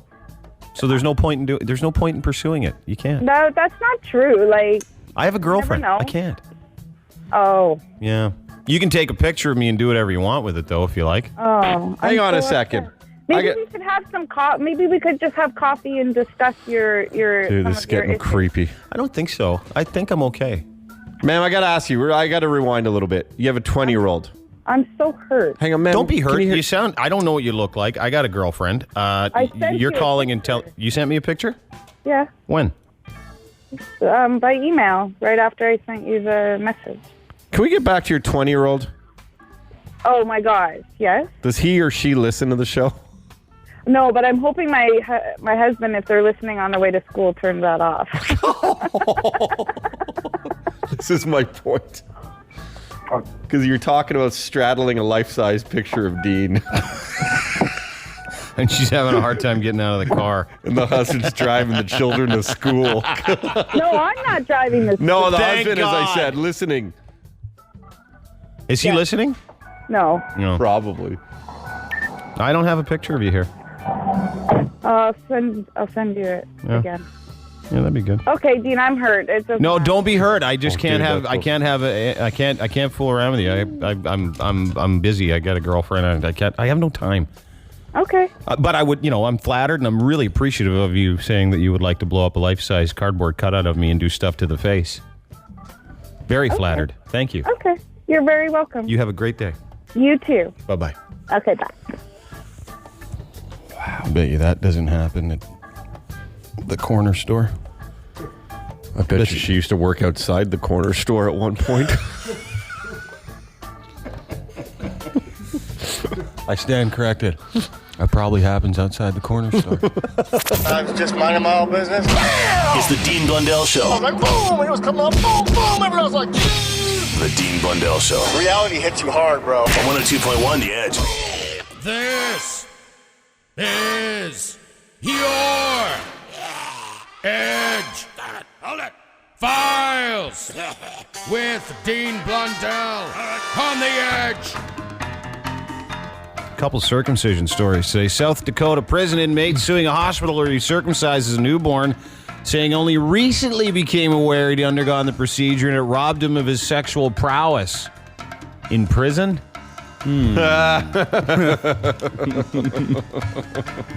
So there's no point in pursuing it. You can't. No, that's not true. Like, I have a girlfriend. You never know. I can't. Oh. Yeah. You can take a picture of me and do whatever you want with it, though, if you like. Oh. Hang on a second. Maybe we could have some Maybe we could just have coffee and discuss your. Dude, this is getting creepy. I don't think so. I think I'm okay. Ma'am, I got to ask you. I got to rewind a little bit. You have a 20-year-old. I'm so hurt. Hang on, ma'am. Don't be hurt. You sound. I don't know what you look like. I got a girlfriend. You're calling and tell. You sent me a picture? Yeah. When? By email, right after I sent you the message. Can we get back to your 20-year-old? Oh my gosh, yes. Does he or she listen to the show? No, but I'm hoping my husband, if they're listening on the way to school, turns that off. This is my point. Because you're talking about straddling a life-size picture of Dean. And she's having a hard time getting out of the car. And the husband's driving the children to school. No, I'm not driving the school. No, the husband, as I said, listening. Is he listening? No. Probably. I don't have a picture of you here. I'll send you it again. Yeah, that'd be good. Okay, Dean, I'm hurt. It's okay. No, don't be hurt. I just can't have. I can't fool around with you. I'm busy. I got a girlfriend, and I have no time. Okay. But I would, I'm flattered, and I'm really appreciative of you saying that you would like to blow up a life-size cardboard cutout of me and do stuff to the face. Very flattered. Thank you. Okay. You're very welcome. You have a great day. You too. Bye-bye. Okay, bye. Wow, I bet you that doesn't happen at the corner store. I bet you she used to work outside the corner store at one point. I stand corrected. That probably happens outside the corner store. I was just minding my own business. It's the Dean Blundell Show. I was like, boom! It was coming up, boom, boom! Everyone was like, The Dean Blundell Show. reality hits you hard, bro. On 102.1 The Edge. This is your Edge. Hold it. Files with Dean Blundell on The Edge. Couple circumcision stories today. South Dakota prison inmate suing a hospital where he circumcises a newborn, saying only recently became aware he'd undergone the procedure and it robbed him of his sexual prowess. In prison?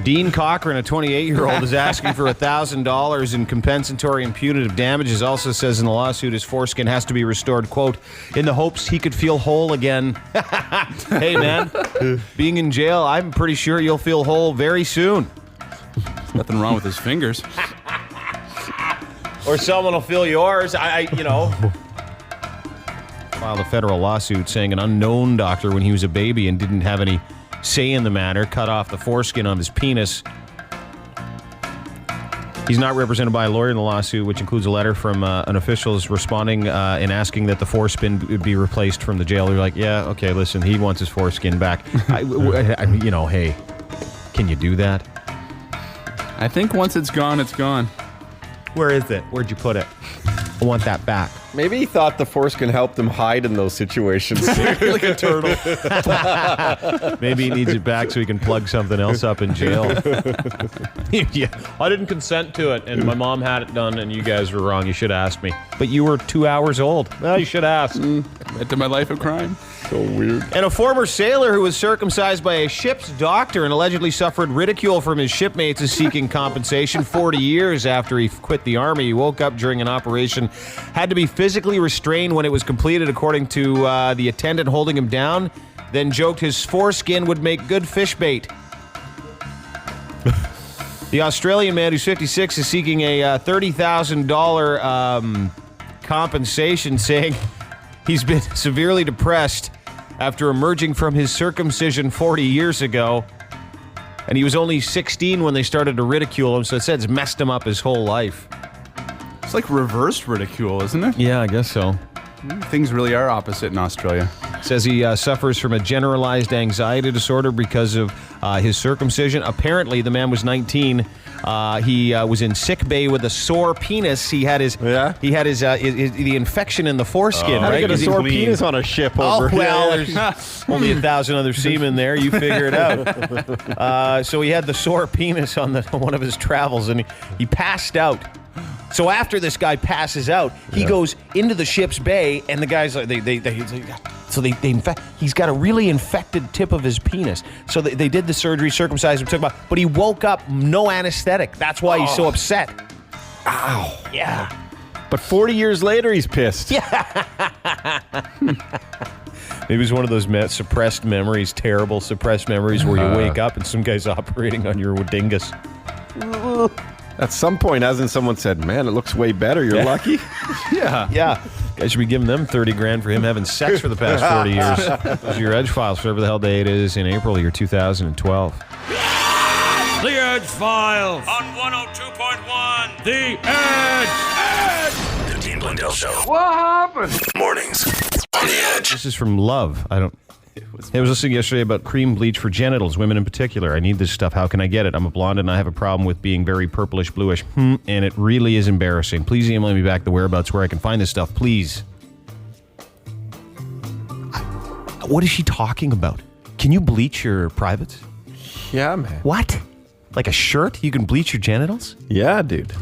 Dean Cochran, a 28-year-old, is asking for $1,000 in compensatory and punitive damages. Also says in the lawsuit his foreskin has to be restored, quote, in the hopes he could feel whole again. Hey, man, being in jail, I'm pretty sure you'll feel whole very soon. Nothing wrong with his fingers. Or someone will feel yours. Filed a federal lawsuit saying an unknown doctor, when he was a baby and didn't have any say in the matter, cut off the foreskin on his penis. He's not represented by a lawyer in the lawsuit, which includes a letter from an official responding and asking that the foreskin be replaced from the jail. They're like, yeah, okay, listen, he wants his foreskin back. Hey, can you do that? I think once it's gone, it's gone. Where is it? Where'd you put it? I want that back. Maybe he thought the foreskin helped him hide in those situations. Like a turtle. Maybe he needs it back so he can plug something else up in jail. Yeah, I didn't consent to it, and my mom had it done, and you guys were wrong. You should have asked me. But you were 2 hours old. Well, you should ask. Into my life of crime. So weird. And a former sailor who was circumcised by a ship's doctor and allegedly suffered ridicule from his shipmates is seeking compensation 40 years after he quit the army. He woke up during an operation, had to be physically restrained when it was completed, according to the attendant holding him down, then joked his foreskin would make good fish bait. The Australian man, who's 56, is seeking a $30,000 compensation, saying he's been severely depressed after emerging from his circumcision 40 years ago. And he was only 16 when they started to ridicule him, so it said it's messed him up his whole life. It's like reversed ridicule, isn't it? Yeah, I guess so. Things really are opposite in Australia. Says he suffers from a generalized anxiety disorder because of his circumcision. Apparently, the man was 19. He was in sick bay with a sore penis. He had his the infection in the foreskin. How do you get a sore clean penis on a ship over? Oh, well, there's only 1,000 other seamen there. You figure it out. So he had the sore penis on one of his travels, and he passed out. So after this guy passes out, he goes into the ship's bay, and the guys he's got a really infected tip of his penis. So they did the surgery, circumcised him, took him out, but he woke up no anesthetic. That's why he's so upset. Ow. Yeah. But 40 years later, he's pissed. Yeah. Maybe it's one of those suppressed memories, terrible suppressed memories where you wake up and some guy's operating on your dingus. At some point, hasn't someone said, man, it looks way better, you're lucky? Yeah. Guys should be giving them 30 grand for him having sex for the past 40 years. Those are your Edgefiles, whatever the hell day it is, in April year 2012. The Edgefiles on 102.1 The Edge. The Dean Blundell Show. What happened? Mornings on The Edge. This is from Love. I was listening yesterday about cream bleach for genitals, women in particular. I need this stuff. How can I get it? I'm a blonde and I have a problem with being very purplish, bluish. And it really is embarrassing. Please email me back the whereabouts where I can find this stuff, please. What is she talking about? Can you bleach your privates? Yeah, man. What? Like a shirt? You can bleach your genitals? Yeah, dude.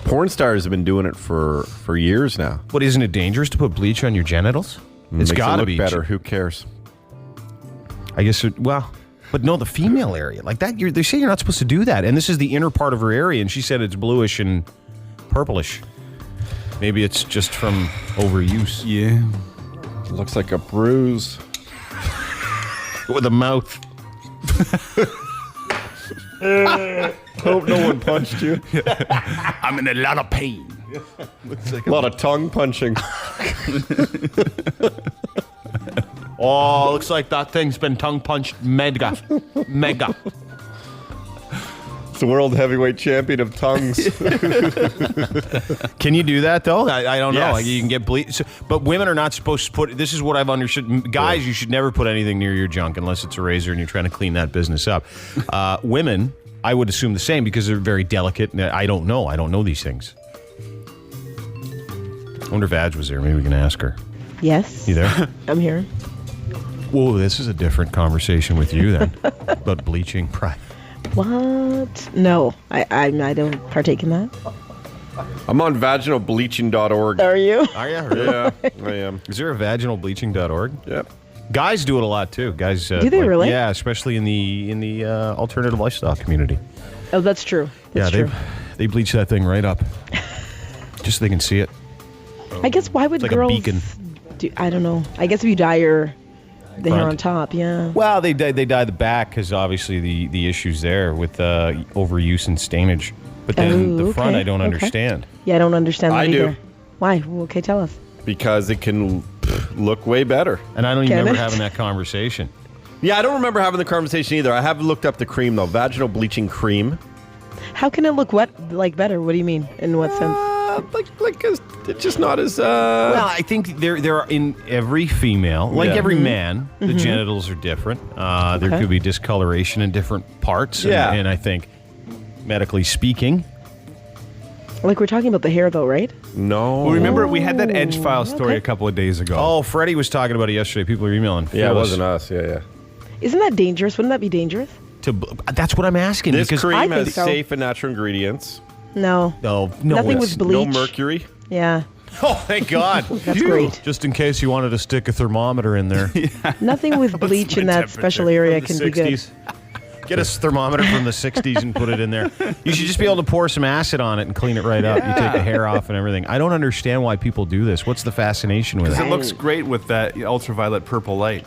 Porn stars have been doing it for years now. But isn't it dangerous to put bleach on your genitals? It's got to be better. Who cares? I guess, but no, the female area. Like that, they say you're not supposed to do that. And this is the inner part of her area, and she said it's bluish and purplish. Maybe it's just from overuse. Yeah. It looks like a bruise. With a mouth. Hope no one punched you. I'm in a lot of pain. Like a lot of tongue punching. Oh, looks like that thing's been tongue punched mega. It's the world heavyweight champion of tongues. Can you do that, though? I don't know. Yes. Like, you can get bleach. But women are not supposed to put... This is what I've understood. Guys, you should never put anything near your junk unless it's a razor and you're trying to clean that business up. Women, I would assume the same because they're very delicate. And I don't know. I don't know these things. I wonder if Adge was there. Maybe we can ask her. Yes. You there? I'm here. Whoa, this is a different conversation with you then. About bleaching pride. What? No, I don't partake in that. I'm on vaginalbleaching.org. Are you? Are you? Yeah, I am. Is there a vaginalbleaching.org? Yep. Guys do it a lot too. Guys do they really? Yeah, especially in the alternative lifestyle community. Oh, that's true. That's true. They bleach that thing right up, just so they can see it. I guess why would it's like girls? A beacon. I don't know. I guess if you dye the hair on top, yeah. Well, they dye the back because obviously the issues there with overuse and stainage. But then the front, I don't understand. Yeah, I don't understand that either. do. Why? Well, okay, tell us. Because it can look way better. And I don't even remember having that conversation. Yeah, I don't remember having the conversation either. I have looked up the cream, though. Vaginal bleaching cream. How can it look better? What do you mean? In what sense? It's just not as... Well, I think there are in every female, like every man, the genitals are different. There could be discoloration in different parts. Yeah. And I think, medically speaking... Like we're talking about the hair, though, right? No. Well, remember, we had that Edgefiles story a couple of days ago. Oh, Freddie was talking about it yesterday. People are emailing. Yeah, it wasn't us. Yeah. Isn't that dangerous? Wouldn't that be dangerous? That's what I'm asking. This because cream has safe and natural ingredients. No. Nothing with bleach. No mercury. Yeah. Oh, thank God. That's great. Just in case you wanted to stick a thermometer in there. Nothing with bleach in that special area can be good. Get a thermometer from the 60s and put it in there. You should just be able to pour some acid on it and clean it right up. You take the hair off and everything. I don't understand why people do this. What's the fascination with it? Because it looks great with that ultraviolet purple light.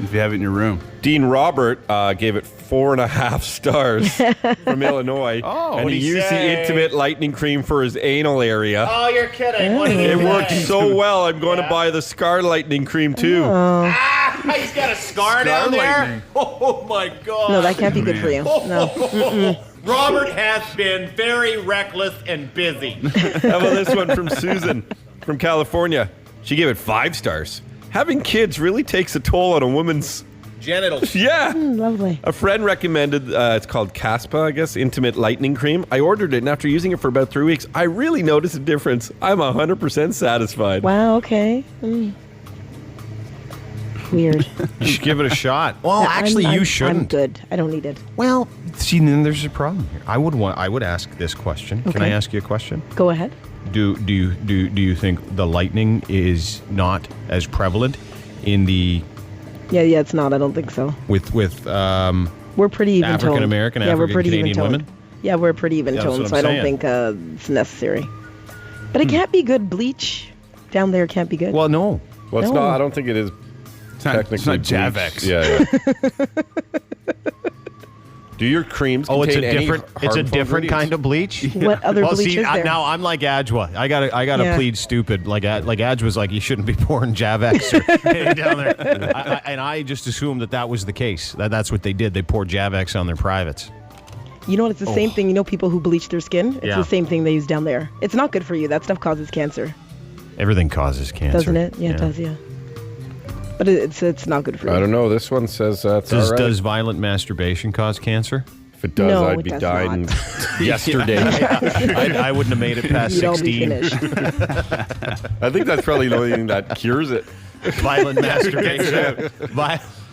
If you have it in your room. Dean Robert gave it 4.5 stars from Illinois. Oh, and he used the Intimate Lightning Cream for his anal area. Oh, you're kidding. What did he It say? worked so well, I'm going to buy the Scar Lightning Cream too. He's got a scar down there? Oh, my God. No, that can't be good for you. No. Robert has been very reckless and busy. How about this one from Susan from California? She gave it 5 stars. Having kids really takes a toll on a woman's genitals. Yeah. Lovely. A friend recommended, it's called Caspa, I guess, Intimate Lightning Cream. I ordered it, and after using it for about 3 weeks, I really noticed a difference. I'm 100% satisfied. Wow, okay. Weird. You should give it a shot. Well, actually, you shouldn't. I'm good. I don't need it. Well, see, then there's a problem here. I would ask this question. Okay. Can I ask you a question? Go ahead. Do you think the lightning is not as prevalent in the Yeah, it's not. I don't think so. with We're pretty even toned. African American, Yeah, we're African pretty Canadian even toned. women? Yeah, we're pretty even Yeah, that's toned, what so I I'm don't saying. think it's necessary. But it can't be good. Bleach down there can't be good. Well, no. Well, it's No. not. I don't think it is. It's not bleach. Javex. Yeah. Do your creams Oh, it's a contain any different. It's a harmful different ingredients? kind of bleach. What other Well, bleach see, is there? now I'm like Adjwa. I gotta Yeah. plead stupid. Like Adjwa's like you shouldn't be pouring Javex or anything down there. I just assumed that was the case. That's what they did. They poured Javex on their privates. You know what? It's the same thing. You know, people who bleach their skin. It's Yeah. the same thing they use down there. It's not good for you. That stuff causes cancer, Everything causes cancer, doesn't it? Yeah, it does. Yeah. But it's not good for you. I don't know. This one says that's all right. Does violent masturbation cause cancer? If it does, No, I'd it be does dying not. yesterday. I wouldn't have made it past You'd all be 16. finished. I think that's probably the only thing that cures it. Violent masturbation.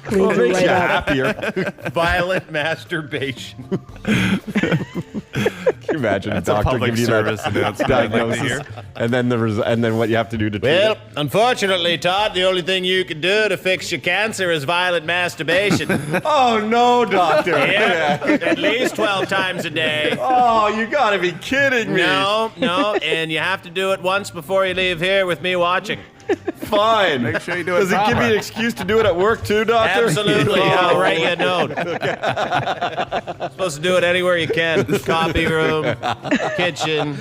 Cleans Well, it it makes right you up. happier. Violent masturbation. Can you imagine That's a a doctor public giving you service that announcement I'd like to diagnosis, hear. and then and then what you have to do to treat Well, it? unfortunately, Todd, the only thing you can do to fix your cancer is violent masturbation. Oh no, doctor! Yeah, at least 12 times a day. Oh, you gotta be kidding me! No, and you have to do it once before you leave here with me watching. Fine. Make sure you do it Does it give proper. me an excuse to do it at work too, doctor? Absolutely, I'll write you a note. Supposed to do it anywhere you can. Coffee room, kitchen.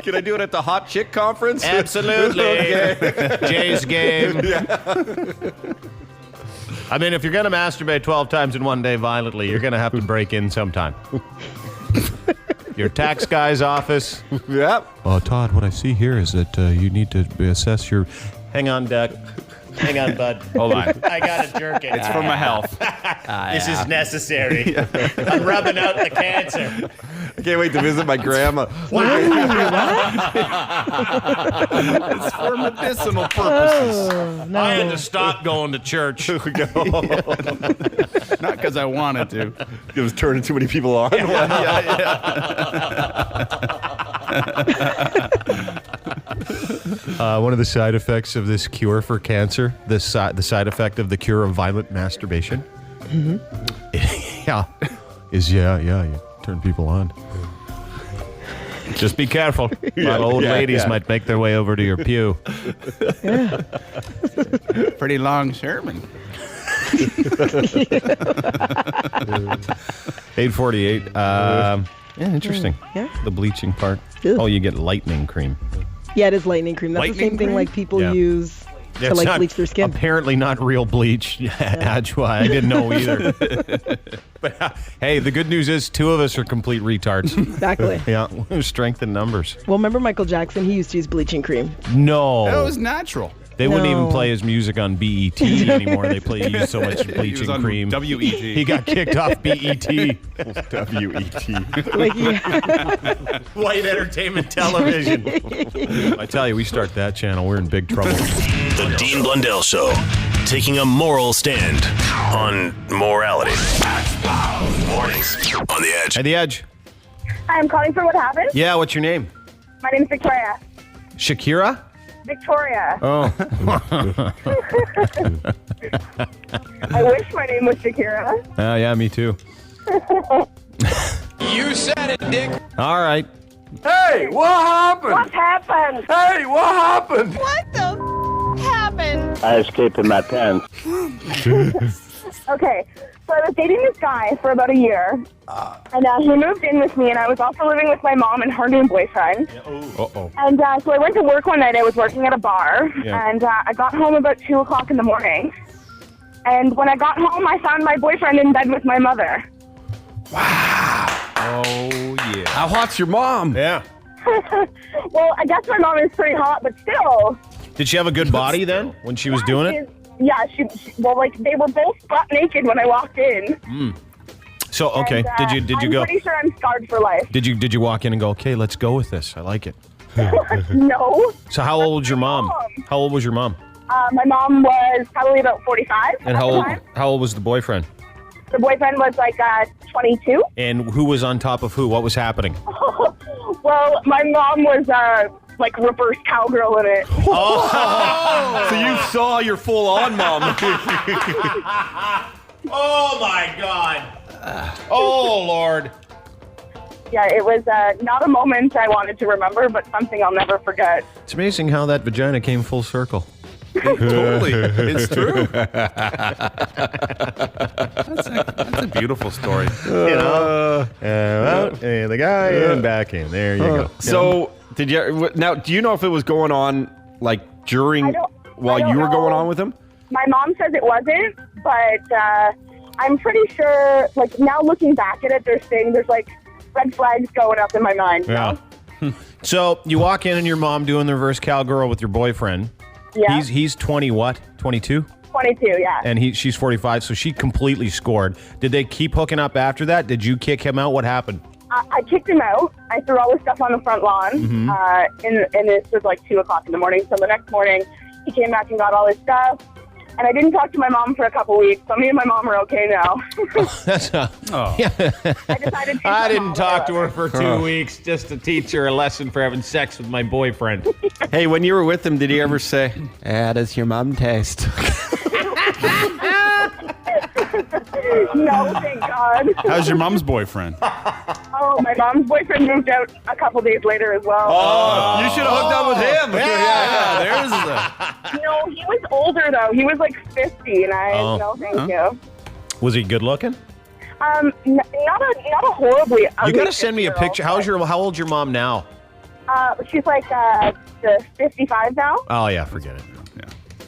Can I do it at the Hot Chick Conference? Absolutely. Okay. Jay's game. Yeah. I mean, if you're going to masturbate 12 times in one day violently, you're going to have to break in sometime. Your tax guy's office. Yep. Todd, what I see here is that you need to assess your... Hang on, Doug. Hang on, bud. Hold on. I gotta jerk it. It's for my health. This is necessary. I'm rubbing out the cancer. I can't wait to visit my grandma. It's for medicinal purposes. I had to stop going to church. Not because I wanted to. It was turning too many people on. One of the side effects of this cure for cancer, the side effect of the cure of violent masturbation, you turn people on. Just be careful. A lot of old ladies might make their way over to your pew. Pretty long sermon. 8:48. Interesting. Yeah. The bleaching part. Ew. Oh, you get lightning cream. Yeah, it is lightning cream. That's the Lightning same thing cream? like people Yeah. use to It's like not- bleach their skin. Apparently not real bleach. Ajwa. I didn't know either. But hey, the good news is 2 of us are complete retards. Exactly. Yeah, strength in numbers. Well, remember Michael Jackson? He used to use bleaching cream. No. That was natural. They wouldn't even No. play his music on BET anymore. They use so much He was bleaching on cream. WET. He got kicked off BET. WET. Like, White Entertainment Television. I tell you, we start that channel, we're in big trouble. The Dean Blundell Show, taking a moral stand on morality. Mornings on the Edge. At the Edge. Hi, I'm calling for What Happened. Yeah, what's your name? My name's Victoria. Shakira? Victoria. Oh. I wish my name was Shakira. Yeah, me too. You said it, Dick. All right. Hey, what happened? What happened? Hey, what happened? What the happened? I escaped in my pants. Okay, so I was dating this guy for about a year, and he moved in with me, and I was also living with my mom and her new boyfriend. Uh-oh. And so I went to work one night. I was working at a bar, Yeah. and I got home about 2 o'clock in the morning. And when I got home, I found my boyfriend in bed with my mother. Oh, yeah. How hot's your mom? Yeah. Well, I guess my mom is pretty hot, but still. Did she have a good body then when she was doing it? Yeah, she well, like, they were both butt naked when I walked in. So, okay. And, Did you I'm go? pretty sure I'm scarred for life. Did you walk in and go, okay, let's go with this. I like it. No. So how old was your mom? How old was your mom? My mom was probably about 45. And at the how time. old was the boyfriend? The boyfriend was like 22. And who was on top of who? What was happening? Well, my mom was like reverse cowgirl in it. So you saw your full-on mom. Oh my God. Oh Lord. Yeah, it was not a moment I wanted to remember, but something I'll never forget. It's amazing how that vagina came full circle. Totally. It's true. That's a beautiful story. The guy and back in. There you go. So, did you now? Do you know if it was going on like during while I don't you were going know. on with him? My mom says it wasn't, but I'm pretty sure, like, now looking back at it, there's like red flags going up in my mind. you know? So you walk in and your mom doing the reverse cowgirl with your boyfriend. Yeah. He's 20 what? 22? 22, yeah. And she's 45, so she completely scored. Did they keep hooking up after that? Did you kick him out? What happened? I kicked him out. I threw all his stuff on the front lawn, Mhm. and this was like 2 o'clock in the morning. So the next morning, he came back and got all his stuff. And I didn't talk to my mom for a couple weeks, so me and my mom are okay now. That's I decided to. I didn't talk to her for 2 weeks just to teach her a lesson for having sex with my boyfriend. Hey, when you were with him, did he ever say, "How does your mom taste?" No, thank God. How's your mom's boyfriend? Oh, my mom's boyfriend moved out a couple days later as well. Oh, you should have hooked up with him. Yeah, there's No, he was older though. He was like 50, and no, thank you. Was he good looking? Not a horribly You ugly got to send me a 50-year-old, picture. How old's your mom now? She's like 55 now. Oh, yeah, forget it.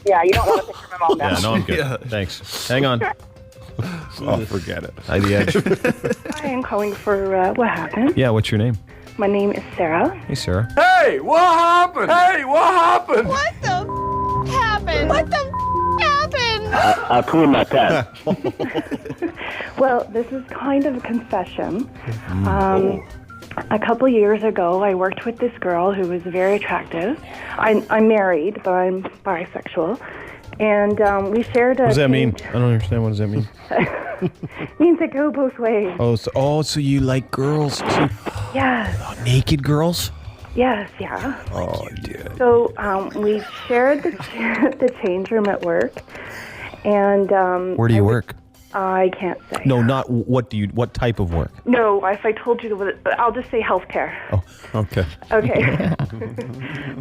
Yeah, you don't want to picture my mom now. Yeah, no, I'm good. Yeah. Thanks. Hang on. Oh, forget it. Hi, the Edge. Hi, I'm calling for What Happened. Yeah, what's your name? My name is Sarah. Hey, Sarah. Hey, what happened? Hey, what happened? What the happened? What the happened? I pooed my pants. Well, this is kind of a confession. A couple years ago, I worked with this girl who was very attractive. I'm married, but I'm bisexual. And we shared a... What does that mean? I don't understand. What does that mean? means it go both ways. Oh, so you like girls too? Yes. Naked girls? Yes, yeah. Oh, dear. So we shared the change room at work, and Where do you work? I can't say. No, not what type of work? No, if I told you, I'll just say healthcare. Oh, okay. Okay.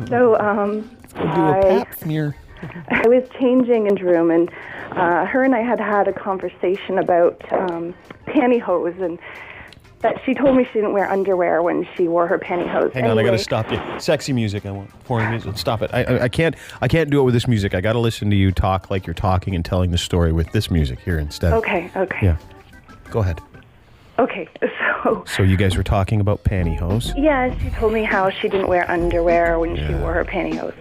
So I was changing in room, and her and I had a conversation about pantyhose, and that she told me she didn't wear underwear when she wore her pantyhose. Hang on, I gotta stop you. Sexy music, I want. Pouring music. Stop it. I can't do it with this music. I gotta listen to you talk like you're talking and telling the story with this music here instead. Okay. Yeah. Go ahead. Okay, So you guys were talking about pantyhose. yeah, she told me how she didn't wear underwear when she wore her pantyhose.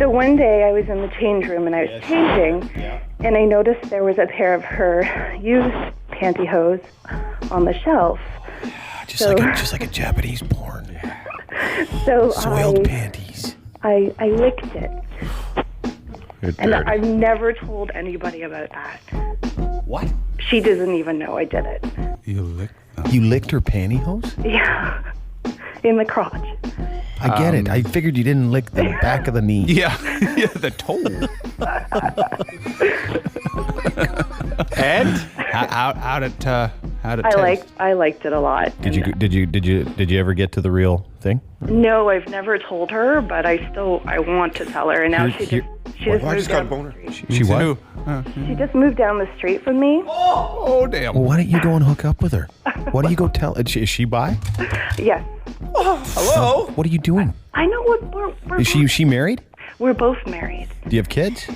So one day I was in the change room and I was changing, and I noticed there was a pair of her used pantyhose on the shelf. Just like a Japanese porn. So Soiled panties. I licked it. You're And dirty. I've never told anybody about that. What? She doesn't even know I did it. You licked her pantyhose? Yeah. In the crotch. I get it. I figured you didn't lick the back of the knee. Yeah, the toe. And how did I liked it a lot. Did you ever get to the real thing? No, I've never told her, but I want to tell her. And now she just moved down the street. She what? She just moved down the street from me. Oh damn! Well, why don't you go and hook up with her? Why don't you go tell? Is she bi? Yes. Hello. What are you doing? I know what we're Is she married? We're both married. Do you have kids?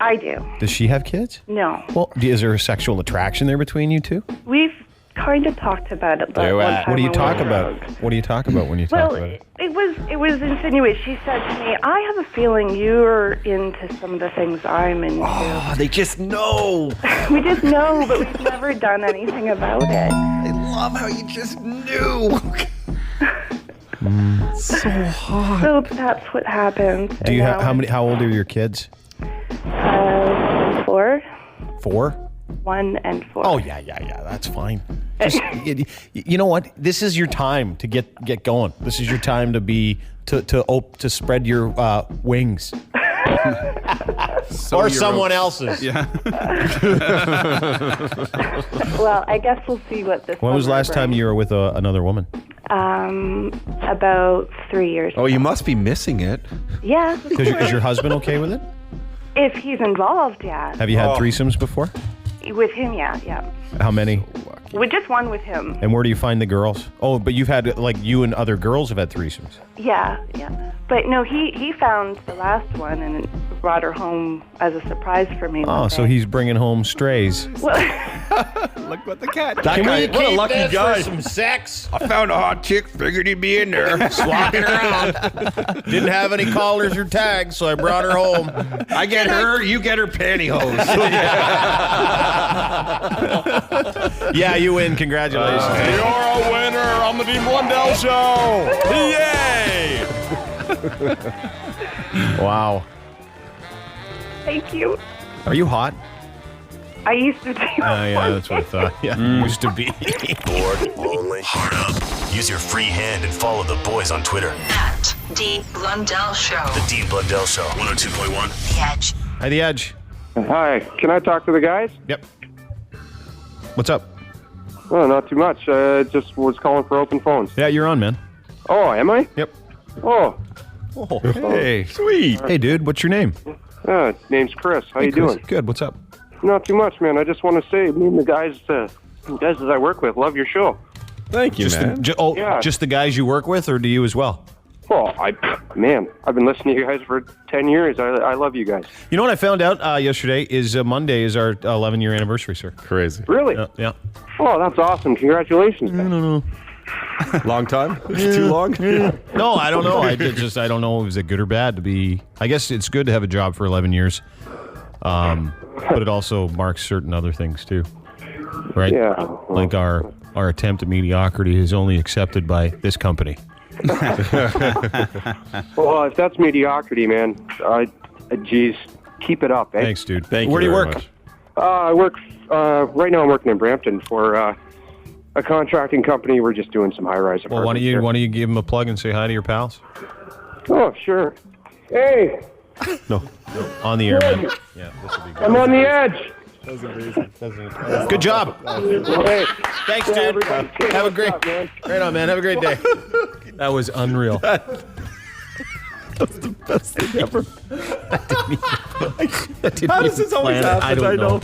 I do. Does she have kids? No. Well, is there a sexual attraction there between you two? We've kind of talked about it. But one time What do you when we talk were about? drunk. What do you talk about when you talk about it? It was insinuated. She said to me, "I have a feeling you're into some of the things I'm into." Oh, they just know. We just know, but we've never done anything about it. I love how you just knew. So hot. So that's what happened. Do you how old are your kids? 4, 4? 1, and 4. Oh yeah. That's fine. Just, you know what? This is your time to get going. This is your time to spread your wings. Or someone else's. Yeah. Well, I guess we'll see what this. When was the summer last time you were with another woman? About 3 years. Oh, you must be missing it. Yeah. Is your husband okay with it? If he's involved, yeah. Have you had threesomes before? With him, yeah. How many? With just one with him. And where do you find the girls? Oh, but you've had, like, you and other girls have had threesomes. Yeah. But no, he found the last one and brought her home as a surprise for me. Oh, so he's bringing home strays. Well, Look what the cat. That Can guy, we what a keep lucky this guy. for some sex? I found a hot chick. Figured he'd be in there. Walking around. Didn't have any collars or tags, so I brought her home. I get her. You get her pantyhose. Yeah, you win. Congratulations. You're a winner on the Dean Blundell Show. Yay! Wow. thank you. Are you hot? I used to be. Yeah, that's what I thought. Yeah, used to be. Bored, lonely, hard up. Use your free hand and follow the boys on Twitter. At Dean Blundell Show. The Dean Blundell Show, 102.1. The Edge. Hi, The Edge. Hi, can I talk to the guys? Yep. What's up? Oh, not too much. Just was calling for open phones. Yeah, you're on, man. Oh, am I? Yep. Oh. Hey, sweet. Hey, dude, what's your name? Name's Chris. How Hey, you Chris. doing? Good. What's up? Not too much, man. I just want to say, me and the guys that I work with love your show. Thank you, man. Just the guys you work with, or do you as well? Oh, I've been listening to you guys for 10 years. I love you guys. You know what I found out yesterday is Monday is our 11-year anniversary, sir. Crazy. Really? Yeah. Oh, that's awesome. Congratulations. No. Long time? Too long? No, I don't know. I don't know. Is it good or bad to be? I guess it's good to have a job for 11 years, but it also marks certain other things too, right? Yeah. Like our attempt at mediocrity is only accepted by this company. Well, if that's mediocrity, man, geez, keep it up. Eh? Thanks, dude. Thank Where do you you very work? much. I work right now. I'm working in Brampton for a contracting company. We're just doing some high-rise Well, why don't you give him a plug and say hi to your pals? Oh, sure. Hey, No. On the air, man. Yeah, this would be good. I'm on the edge. That was amazing. Good job. Hey, Thanks, dude. Have a great, right on, man. Have a great day. That was unreal. That was the best thing ever. How does this always happen? I don't know.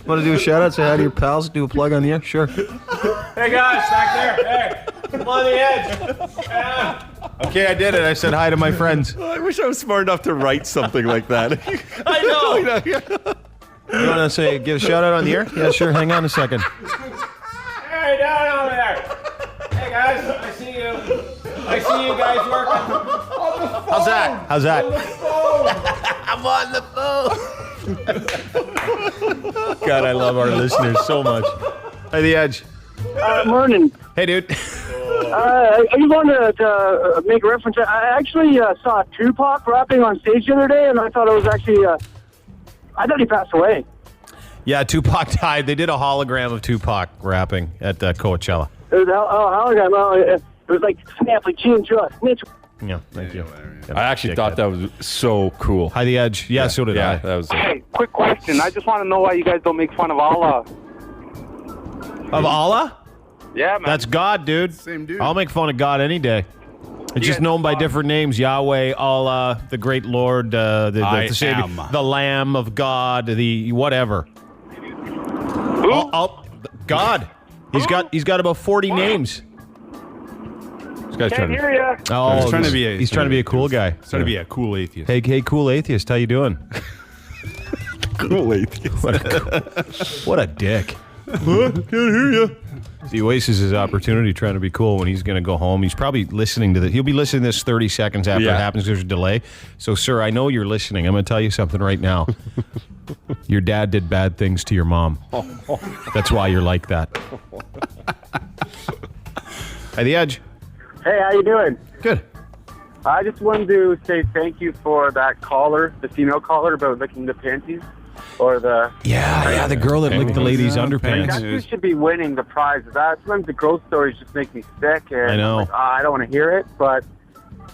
Want to do a shout out? Say hi to your pals. Do a plug on the air? Sure. Hey guys, back there. Hey, I'm on the edge. Yeah. Okay, I did it. I said hi to my friends. I wish I was smart enough to write something like that. I know. You want to say give a shout out on the air? Yeah, sure. Hang on a second. Hey, down over there. Hey guys, I see you. I see you guys working. How's that? How's that? I'm on the phone. God, I love our listeners so much. Hey, The Edge. Morning. Hey, dude. I just wanted to make a reference. I actually saw Tupac rapping on stage the other day, and I thought it was actually, I thought he passed away. Yeah, Tupac died. They did a hologram of Tupac rapping at Coachella. It was hologram. It was like, snap, like, chin, snitch. Yeah, thank you. I actually thought that was so cool. Hi, The Edge. Yeah, so did I. That was Hey, quick question. I just want to know why you guys don't make fun of Allah. Of Allah? Yeah, man. That's God, dude. Same dude. I'll make fun of God any day. It's just known by different names: Yahweh, Allah, the Great Lord, the Savior, the Lamb of God, the whatever. God. He's got about 40 names. This guy's Can't hear ya. Oh, He's trying to be a cool guy. He's trying to be a cool atheist. Hey, cool atheist, how you doing? cool atheist. What a dick. Can't hear you. The Oasis is opportunity trying to be cool when he's going to go home. He's probably listening to this. He'll be listening to this 30 seconds after it happens. There's a delay. So, sir, I know you're listening. I'm going to tell you something right now. Your dad did bad things to your mom. That's why you're like that. Hey, The Edge. Hey, how you doing? Good. I just wanted to say thank you for that caller, the female caller, about licking the panties. Or the... Yeah, the girl that licked the lady's underpants. That's who should be winning the prize. Sometimes the gross stories just make me sick. And I know. I'm like, I don't want to hear it, but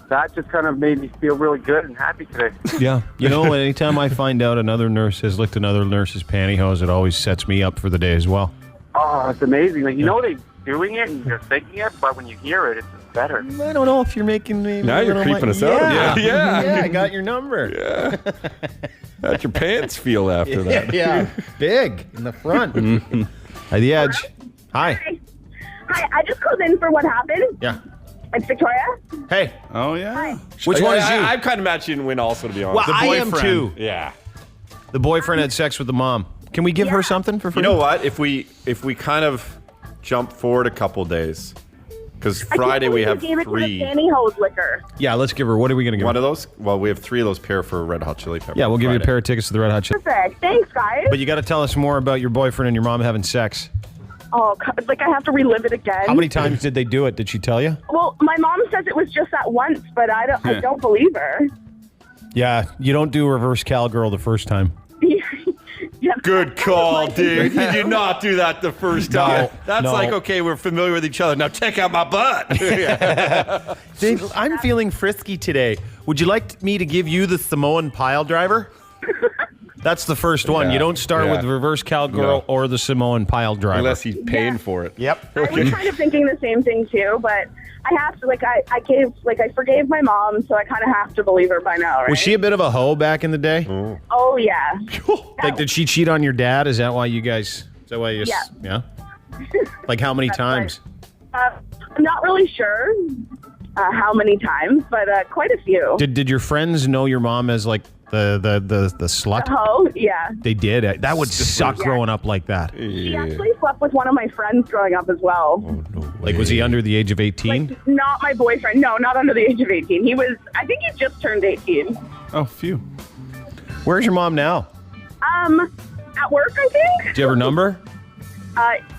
that just kind of made me feel really good and happy today. Yeah. You know, anytime I find out another nurse has licked another nurse's pantyhose, it always sets me up for the day as well. Oh, it's amazing. Like, you know they're doing it and you're thinking it, but when you hear it, it's just better. I don't know if you're making me... Now you're creeping us out. Yeah, I got your number. Yeah. How'd your pants feel after that? Yeah, big in the front. Hi, The Edge. Hi. Hi, I just called in for What Happened. Yeah. It's Victoria. Hey. Oh, yeah. Hi. Which one is you? I'm kind of matching win also, to be honest. Well, I am too. Yeah. The boyfriend had sex with the mom. Can we give her something for free? You know what? If we kind of jump forward a couple days, because Friday we have 3. I can't believe you gave it to the pantyhose licker. Yeah, let's give her. What are we going to give her? One of those? Well, we have 3 of those pair for Red Hot Chili Peppers. Yeah, we'll give you a pair of tickets to the Red Hot Chili. Perfect. Thanks, guys. But you got to tell us more about your boyfriend and your mom having sex. Oh, like I have to relive it again. How many times did they do it? Did she tell you? Well, my mom says it was just that once, but I don't believe her. Yeah, you don't do reverse cowgirl the first time. Good call, dude. You do not do that the first time. That's like, okay, we're familiar with each other. Now check out my butt. Dave, I'm feeling frisky today. Would you like me to give you the Samoan pile driver? That's the first one. You don't start with reverse cowgirl or the Samoan pile driver. Unless he's paying for it. Yep. I was kind of thinking the same thing too, but I have to, I forgave my mom, so I kind of have to believe her by now, right? Was she a bit of a hoe back in the day? Oh, yeah. Like, did she cheat on your dad? Is that why you guys... Is that why you... Yeah? Like, how many times? I'm not really sure how many times, but quite a few. Did your friends know your mom as, like, the slut? Oh, yeah. They did. That would suck growing up like that. She actually slept with one of my friends growing up as well. Like, was he under the age of 18? Like, not my boyfriend. No, not under the age of 18. I think he just turned 18. Oh, phew. Where's your mom now? At work, I think. Do you have her number?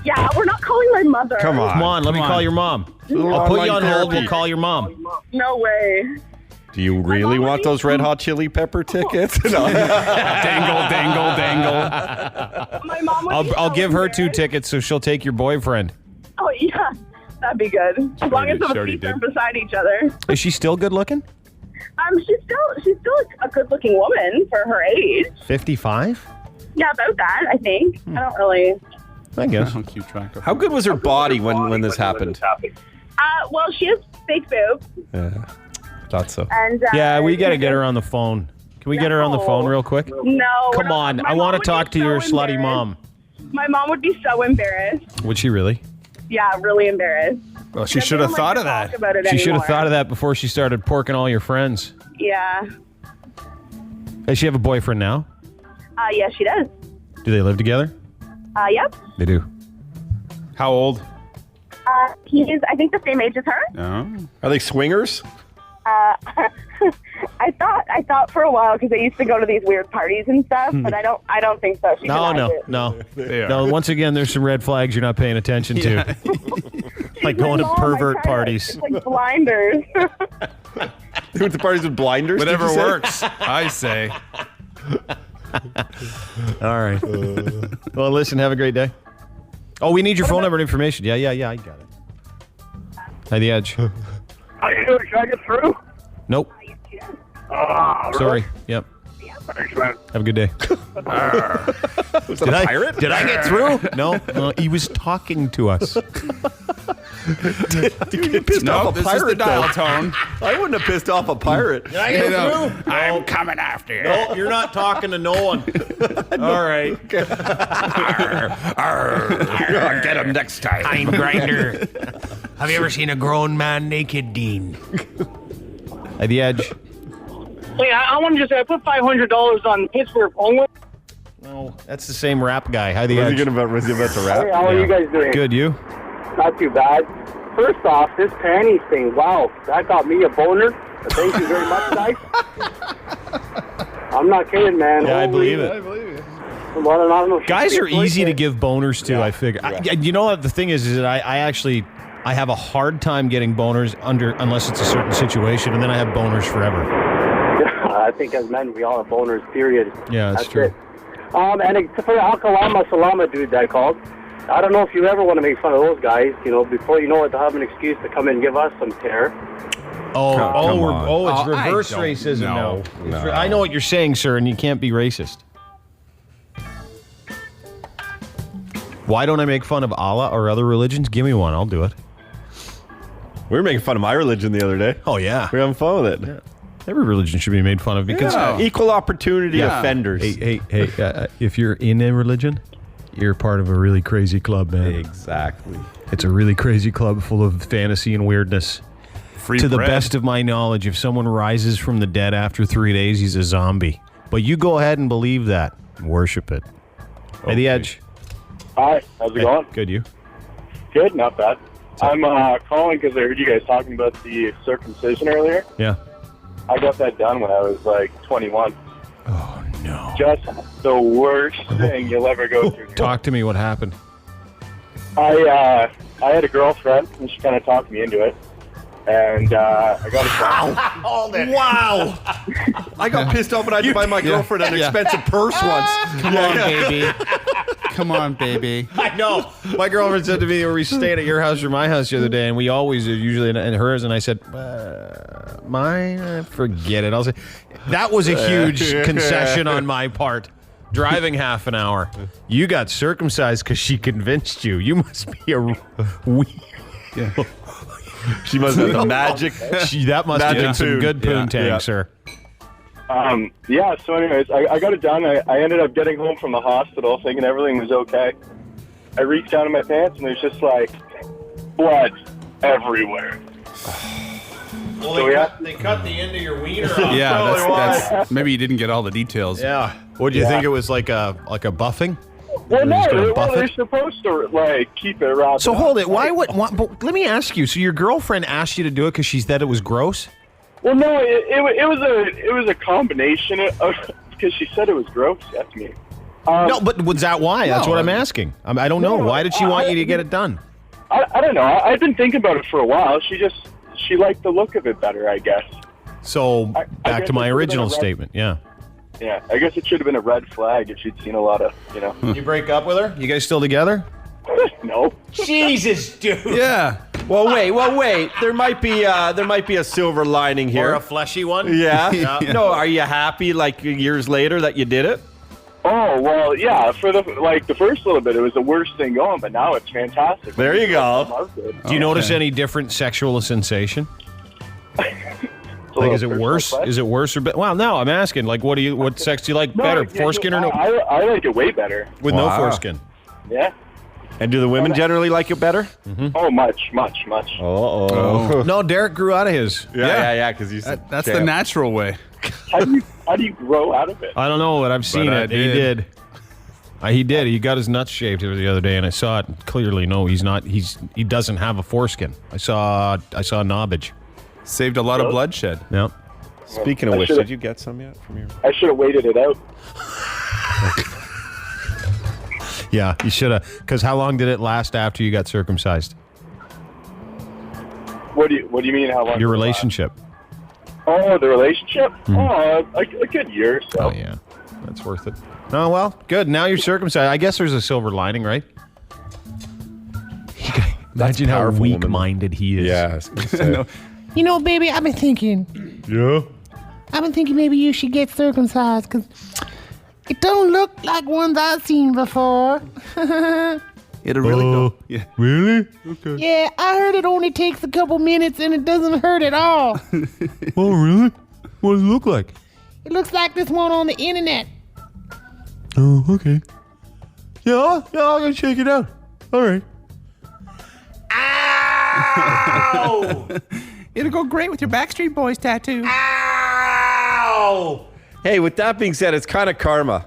Yeah, we're not calling my mother. Come on, let me call your mom. I'll put you on hold. We'll call your mom. No way. Do you really want those Red Hot Chili Pepper tickets? No. My mom I'll give her 2 tickets so she'll take your boyfriend. Oh, That'd be good. As long as She the already feet are did. beside each other. Is she still good looking? She's still a good-looking woman for her age. 55? Yeah, about that, I think. I don't really. I guess. I'll keep track of How good was her body when this happened? Well, she has fake boobs, Yeah, thought so. and Yeah, we got to get her on the phone. Can we get her on the phone real quick? No. Come on. I want to talk to your slutty mom. My mom would be so embarrassed. Would she really? Yeah, really embarrassed. Well, she should have thought of that. About it She should have anymore. thought of that before she started porking all your friends. Yeah. Does she have a boyfriend now? Yeah, she does. Do they live together? Yep. They do. How old? He's, I think, the same age as her. No. Are they swingers? I thought for a while because they used to go to these weird parties and stuff, but I don't think so. She denies it. No. Once again, there's some red flags you're not paying attention to. Like going to pervert parties. It's like blinders. They went to parties with blinders? Whatever did you say? works, I say. All right. Well, listen, have a great day. Oh, we need your phone number and information. Yeah, I got it. Hi, The Edge. Should I get through? Nope. Sorry. Yep. Thanks, man. Have a good day. Was that a pirate? Did I get through? No, he was talking to us. You get pissed off a this is pirate, the dial though. tone. I wouldn't have pissed off a pirit. Did I get through? I'm coming after you. No, you're not talking to no one. All right. I'll get him next time. Time grinder. Have you ever seen a grown man naked, Dean? Hi, The Edge. Hey, I want to just say I put $500 on Pittsburgh Penguins. No, that's the same rap guy. Hi, The Was Edge. he about to rap? Hey, how are you guys doing? Good, you? Not too bad. First off, this panties thing, wow, that got me a boner. Thank you very much, guys. I'm not kidding, man. Yeah, I believe it. Well, I don't know if Guys you are easy to give boners to, I figure. You know what the thing is that I have a hard time getting boners unless it's a certain situation, and then I have boners forever. I think as men, we all have boners, period. Yeah, that's true. It. And except for the Alkalama Salama dude that called, I don't know if you ever want to make fun of those guys, before you know it, they'll have an excuse to come and give us some tear. It's reverse racism now. I know what you're saying, sir, and you can't be racist. Why don't I make fun of Allah or other religions? Give me one. I'll do it. We were making fun of my religion the other day. Oh, yeah. We were having fun with it. Yeah. Every religion should be made fun of because equal opportunity offenders. Hey, if you're in a religion, you're part of a really crazy club, man. Exactly. It's a really crazy club full of fantasy and weirdness. Free to the bread. best of my knowledge, if someone rises from the dead after 3 days, he's a zombie. But you go ahead and believe that. Worship it. Hey, The Edge. Hi, how's it going? Good, you? Good, not bad. I'm calling because I heard you guys talking about the circumcision earlier. Yeah. I got that done when I was like 21. Oh, no. Just the worst thing you'll ever go through. Talk to me. What happened? I had a girlfriend, and she kind of talked me into it. And I got it done. Wow. I got pissed off when I had to buy my girlfriend an expensive purse once. Come on, baby. Come on, baby. I know. My girlfriend said to me, we stayed at your house or my house the other day, and we always are usually in hers, and I said, mine? Forget it. I'll say, that was a huge concession on my part. Driving half an hour. You got circumcised because she convinced you. You must be a weird. Yeah. She must have the magic. That must have been some good poontang, sir. Yeah, so anyways, I got it done. I ended up getting home from the hospital thinking everything was okay. I reached down in my pants and there's just like blood everywhere. Well, So, they cut the end of your wiener off. Yeah, that's maybe you didn't get all the details. Yeah. What do you think it was like a buffing? Well, no, Just gonna buff they're it? supposed to like keep it wrapped. So up. hold it. Why? But let me ask you. So your girlfriend asked you to do it because she said it was gross? Well, no, it was a combination of because she said it was gross. That's me. No, but was that why? That's what I'm asking. I don't know. Why did she want you to get it done? I don't know. I've been thinking about it for a while. She liked the look of it better, I guess. So I back guess to my it should've original been a red- statement. Yeah. Yeah, I guess it should have been a red flag if she'd seen a lot of, You break up with her? You guys still together? No. Jesus, dude. Yeah. Well, wait. There might be a silver lining here. Or a fleshy one. Yeah. No, are you happy like years later that you did it? Oh, well, yeah. For the first little bit, it was the worst thing going, but now it's fantastic. There you go. I loved it. Do you notice any different sexual sensation? Like, is it worse? Is it worse or better? Well, no, I'm asking. Like, what sex do you like better, foreskin or no? I like it way better. With no foreskin. Yeah. And do the women generally like it better? Mm-hmm. Oh, much. Oh. No, Derek grew out of his. Yeah. Because that's the natural way. How do you grow out of it? I don't know, but I've seen it. He did. He did. He got his nuts shaved the other day, and I saw it clearly. No, he's not. He doesn't have a foreskin. I saw knobbage. Saved a lot of bloodshed. Yep. Speaking of which, did you get some yet from your? I should have waited it out. Yeah, you should have. Because how long did it last after you got circumcised? What do you mean? How long? Your relationship. Oh, the relationship? Mm-hmm. Oh, a good year. So. Oh yeah, that's worth it. Oh well, good. Now you're circumcised. I guess there's a silver lining, right? Imagine how weak-minded he is. Yeah. I was gonna say. No. You know, baby, I've been thinking. Yeah. I've been thinking maybe you should get circumcised because it don't look like ones I've seen before. It'll really go. Yeah. Really? Okay. Yeah, I heard it only takes a couple minutes and it doesn't hurt at all. Oh, really? What does it look like? It looks like this one on the internet. Oh, okay. Yeah, I'll go check it out. All right. Ow! It'll go great with your Backstreet Boys tattoo. Ow! Hey, with that being said, it's kind of karma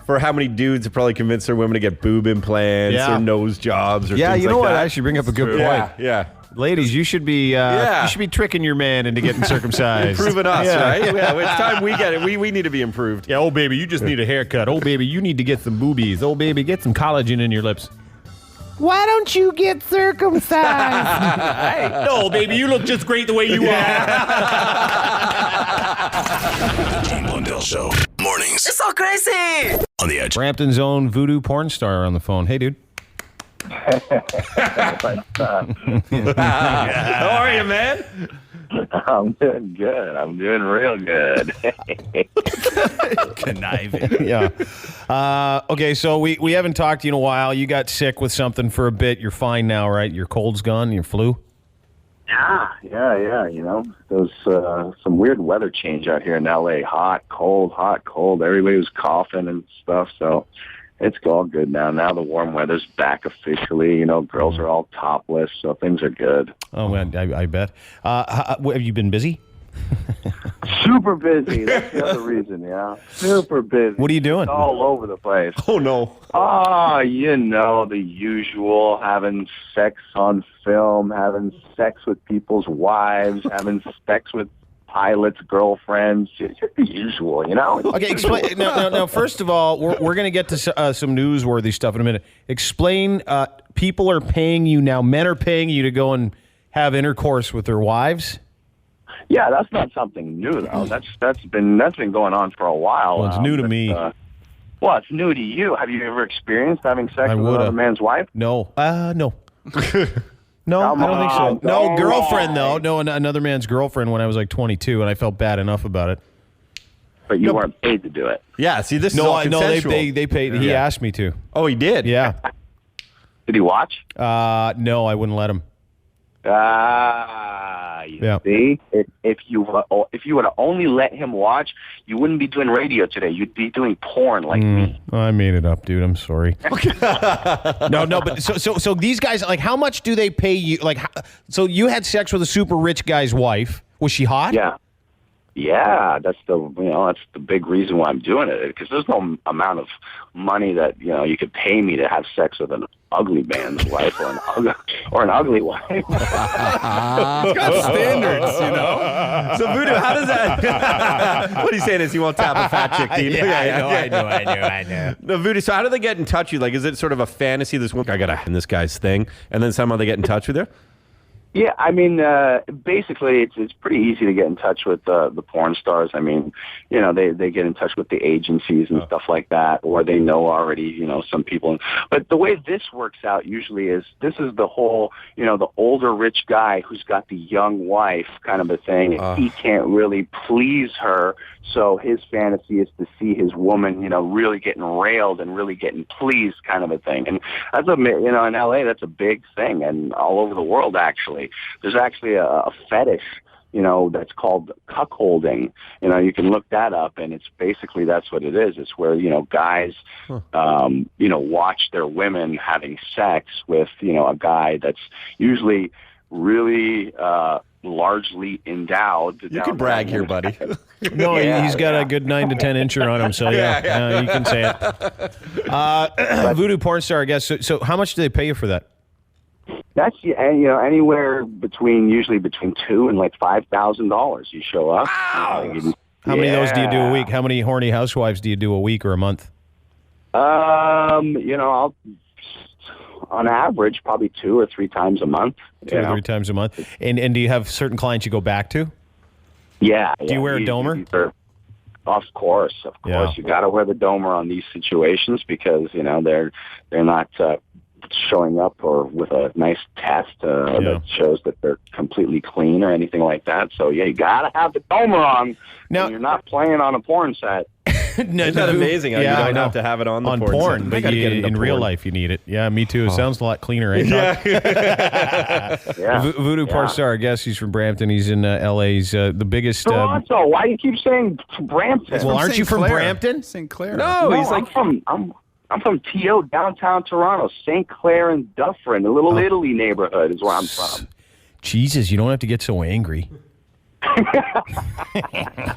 for how many dudes have probably convinced their women to get boob implants or nose jobs or things like that. Yeah, you know what? I actually bring up a good point. Yeah. Ladies, you should be tricking your man into getting circumcised. Improving us, right? Yeah, it's time we get it. We need to be improved. Yeah, oh, baby, you just need a haircut. Oh, baby, you need to get some boobies. Oh, baby, get some collagen in your lips. Why don't you get circumcised? Hey, no, baby, you look just great the way you are. The Dean Blundell Show. Mornings. It's so crazy. On the Edge. Brampton's own Voodoo Pornstar on the phone. Hey, dude. How are you, man? I'm doing good. I'm doing real good. Conniving. Yeah. Okay, so we haven't talked to you in a while. You got sick with something for a bit. You're fine now, right? Your cold's gone? Your flu? Yeah. You know, there's some weird weather change out here in L.A. Hot, cold. Everybody was coughing and stuff, so it's all good now. Now the warm weather's back officially. You know, girls are all topless, so things are good. Oh, man, I bet. Have you been busy? Super busy. That's the other reason, yeah. Super busy. What are you doing? It's all over the place. Oh, no. You know, the usual, having sex on film, having sex with people's wives, having sex with pilots, girlfriends, just the usual, you know? Okay, explain. Now, first of all, we're going to get to some newsworthy stuff in a minute. Explain, people are paying you now, men are paying you to go and have intercourse with their wives? Yeah, that's not something new, though. That's been going on for a while. Well, it's new to me. Well, it's new to you. Have you ever experienced having sex with another man's wife? No. No. No, I don't think so. No, girlfriend, though. No, another man's girlfriend when I was like 22, and I felt bad enough about it. But you weren't paid to do it. Yeah, see, this is all consensual. No, they paid. He asked me to. Oh, he did? Yeah. Did he watch? No, I wouldn't let him. You see? If you would have only let him watch, you wouldn't be doing radio today. You'd be doing porn like me. I made it up, dude. I'm sorry. No, but so these guys, like, how much do they pay you? Like, so you had sex with a super rich guy's wife. Was she hot? Yeah, that's the big reason why I'm doing it, because there's no amount of money that you could pay me to have sex with an ugly man's wife or an ugly wife. It's got standards, you know. So Voodoo, how does that? What he's saying is he won't tap a fat chick, Dean. I know. No, Voodoo. So how do they get in touch with you? Like, is it sort of a fantasy? This one, I got in this guy's thing, and then somehow they get in touch with you? Yeah, I mean, basically, it's pretty easy to get in touch with the porn stars. I mean, you know, they get in touch with the agencies and stuff like that, or they know already, you know, some people. But the way this works out usually is this is the whole, you know, the older rich guy who's got the young wife kind of a thing. And he can't really please her, so his fantasy is to see his woman, you know, really getting railed and really getting pleased kind of a thing. And that's you know, in LA, that's a big thing, and all over the world, actually. There's actually a fetish, you know, that's called cuckolding. You know, you can look that up, and it's basically that's what it is. It's where, you know, guys, you know, watch their women having sex with, you know, a guy that's usually really largely endowed. You can brag here, buddy. No, he's got a good 9 to 10 incher on him, so yeah, you can say it. Voodoo Pornstar, I guess. So how much do they pay you for that? That's, you know, anywhere usually between $2,000 and like $5,000. You show up. Wow. How many of those do you do a week? How many horny housewives do you do a week or a month? You know, on average, probably 2 or 3 times a month. 2 or 3 times a month. And do you have certain clients you go back to? Yeah. Do you wear a domer? Of course. Yeah. You got to wear the domer on these situations because, you know, they're not showing up or with a nice test that shows that they're completely clean or anything like that. So, yeah, you got to have the domer on when you're not playing on a porn set. Isn't that amazing how you don't have to have it on the porn set? But in real life, you need it. Yeah, me too. It sounds a lot cleaner, right? Voodoo Pornstar, our guest, he's from Brampton. He's in L.A. He's the biggest... Toronto. Why do you keep saying Brampton? Well, aren't you from Brampton? St. Clair. No, he's like... I'm from T.O., downtown Toronto, St. Clair and Dufferin, a little Italy neighborhood is where I'm from. Jesus, you don't have to get so angry.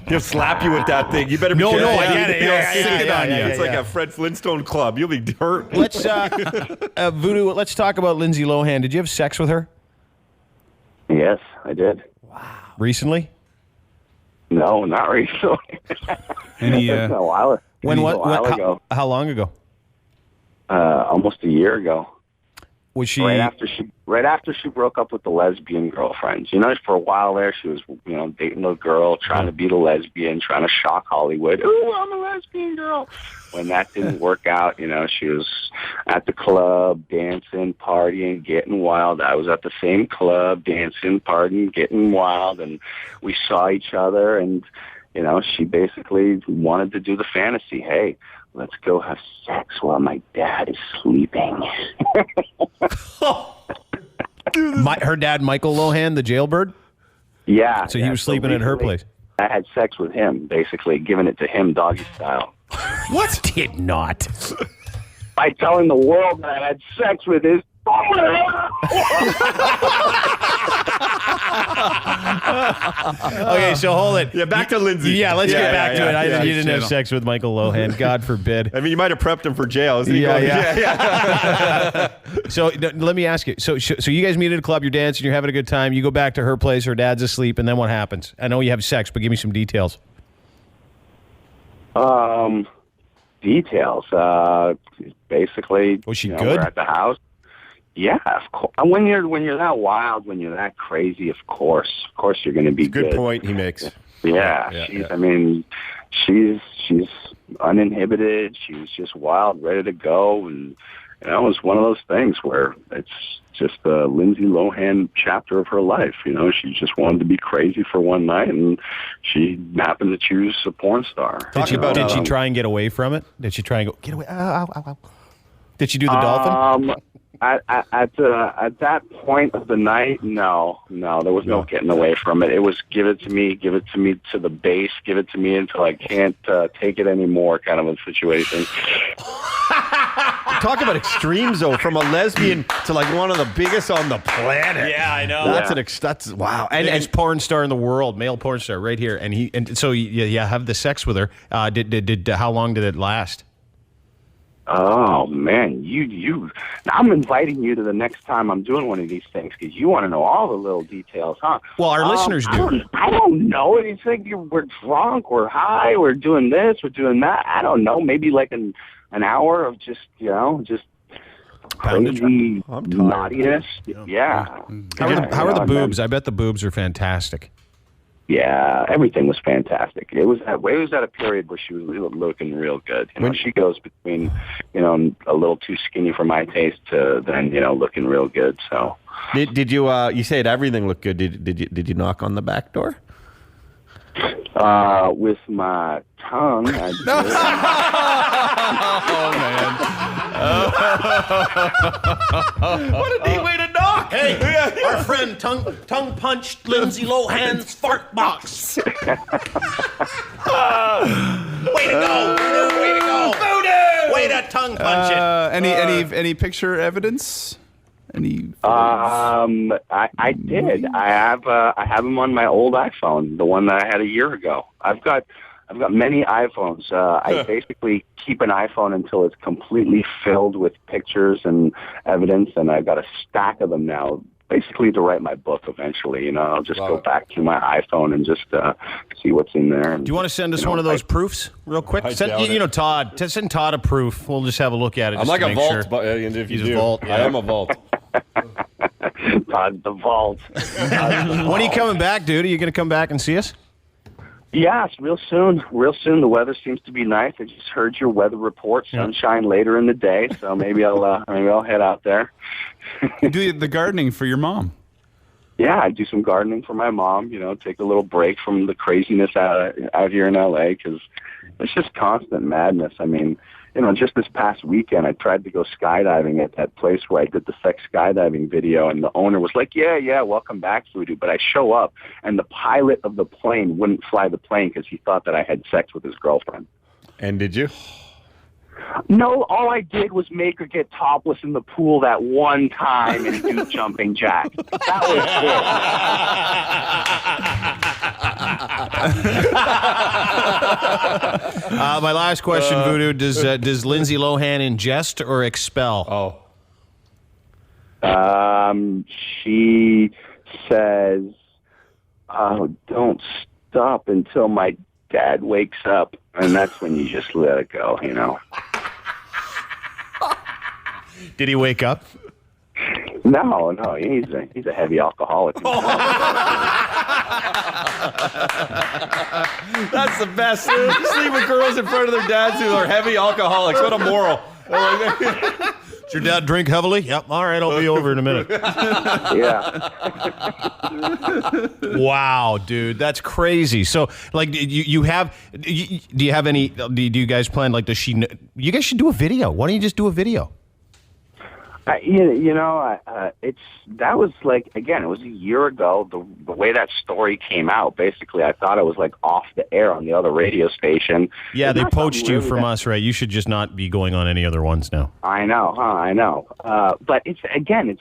He'll slap you with that thing. You better be careful. I get it. It's like a Fred Flintstone club. You'll be hurt. Let's Voodoo. Let's talk about Lindsay Lohan. Did you have sex with her? Yes, I did. Wow. Recently? No, not recently. A while ago. How long ago? Almost a year ago. Was she right after she broke up with the lesbian girlfriends? You know, for a while there, she was, you know, dating a girl, trying to be the lesbian, trying to shock Hollywood. Ooh, I'm a lesbian girl. When that didn't work out, you know, she was at the club, dancing, partying, getting wild. I was at the same club, dancing, partying, getting wild, and we saw each other, and you know, she basically wanted to do the fantasy. Hey, let's go have sex while my dad is sleeping. Her dad, Michael Lohan, the jailbird? Yeah. So he was sleeping at her place? I had sex with him, basically, giving it to him doggy style. What? Did not. By telling the world that I had sex with his... Okay, so hold it. Yeah, back to Lindsay. Yeah, let's get back to it. You didn't have sex with Michael Lohan. God forbid. I mean, you might have prepped him for jail. Isn't he? So let me ask you. So you guys meet at a club. You're dancing. You're having a good time. You go back to her place. Her dad's asleep. And then what happens? I know you have sex, but give me some details. Details. Basically, was she good? We're at the house. Yeah, of course. When you're that wild, when you're that crazy, of course you're going to be good. Good point he makes. Yeah, I mean, she's uninhibited. She's just wild, ready to go, and you know, it's one of those things where it's just the Lindsay Lohan chapter of her life. You know, she just wanted to be crazy for one night, and she happened to choose a porn star. Did she try and get away from it? Did she try and go, get away? Ow. Did she do the dolphin? At that point of the night, no, there was no getting away from it. It was give it to me to the base, give it to me until I can't take it anymore kind of a situation. Talk about extremes, though, from a lesbian to like one of the biggest on the planet. Yeah, I know. That's wow. And it's porn star in the world, male porn star right here. And so you have the sex with her. How long did it last? Oh man, I'm inviting you to the next time I'm doing one of these things because you want to know all the little details, huh? Well, our listeners do. I don't know. You think we're drunk, we're high, we're doing this, we're doing that. I don't know. Maybe like an hour of just crazy naughtiness. Yeah. How are the boobs? I bet the boobs are fantastic. Yeah, everything was fantastic. It was at a period where she was looking real good. She goes between, a little too skinny for my taste to then, looking real good. So, did you? You said everything looked good. Did you knock on the back door? With my tongue. What a neat way to knock! Hey, our friend tongue punched Lindsay Lohan's fart box. Way to go, Voodoo! Way to go, Voodoo! Way to tongue punch it. Any picture evidence? I did. I have them on my old iPhone, the one that I had a year ago. I've got many iPhones. I basically keep an iPhone until it's completely filled with pictures and evidence, and I've got a stack of them now, basically to write my book eventually. I'll just go back to my iPhone and just see what's in there. And, do you want to send us one of those proofs real quick? Send Todd a proof. We'll just have a look at it. I'm like a vault, but if you do, I am a vault. Todd the Vault. When are you coming back, dude? Are you going to come back and see us? Yes, real soon. Real soon. The weather seems to be nice. I just heard your weather report. Sunshine later in the day, so maybe I'll head out there. You do the gardening for your mom. Yeah, I do some gardening for my mom. Take a little break from the craziness out here in LA because it's just constant madness. I mean, just this past weekend, I tried to go skydiving at that place where I did the sex skydiving video, and the owner was like, yeah, welcome back, Voodoo. But I show up, and the pilot of the plane wouldn't fly the plane because he thought that I had sex with his girlfriend. And did you? No, all I did was make her get topless in the pool that one time and do jumping jack. That was it. My last question, Voodoo: Does Lindsay Lohan ingest or expel? She says, "Don't stop until my dad wakes up," and that's when you just let it go, Did he wake up? No, he's a heavy alcoholic. That's the best. Just leaving girls in front of their dads who are heavy alcoholics. What a moral. Does your dad drink heavily? Yep. All right, I'll be over in a minute. Yeah. Wow, dude, that's crazy. So, like, do you have any? Do you guys plan? Like, you guys should do a video. Why don't you just do a video? That was like, again, it was a year ago. The way that story came out, basically, I thought it was like off the air on the other radio station. Yeah, they poached you from us, right? You should just not be going on any other ones now. I know, I know. But it's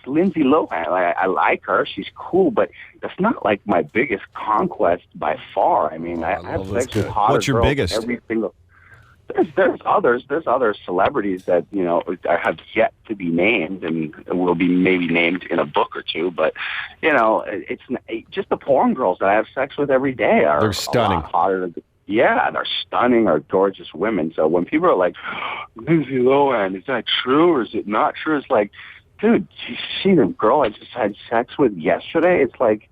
Lindsay Lohan. I like her. She's cool, but that's not like my biggest conquest by far. I mean, I have sex with hotter What's your girls biggest? every single. There's other celebrities that have yet to be named and will be maybe named in a book or two, but it's just the porn girls that I have sex with every day are they're stunning. A lot hotter. Yeah, they're stunning or gorgeous women. So when people are like, Lindsay Lohan, is that true or is it not true? It's like, dude, you see the girl I just had sex with yesterday? It's like,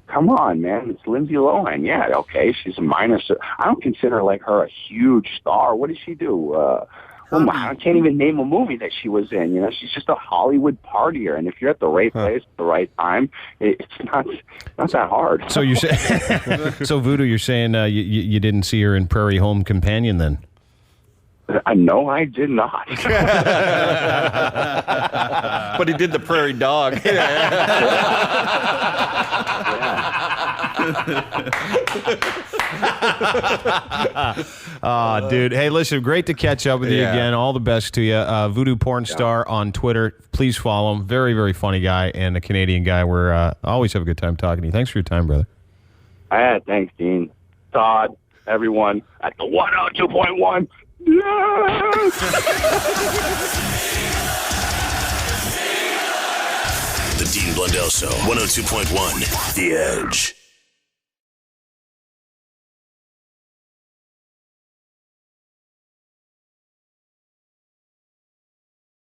come on, man. It's Lindsay Lohan. Yeah, okay, she's a minor. I don't consider her a huge star. What does she do? I can't even name a movie that she was in. She's just a Hollywood partier. And if you're at the right place at the right time, it's not that hard. So you're saying, so Voodoo, you're saying you didn't see her in Prairie Home Companion then? No, I did not. But he did the Prairie Dog. Dude. Hey, listen, great to catch up with you again. All the best to you. Voodoo Pornstar on Twitter. Please follow him. Very, very funny guy and a Canadian guy. I always have a good time talking to you. Thanks for your time, brother. Thanks, Dean. Todd, everyone at the 102.1. The Dean Blundell Show, 102.1, The Edge.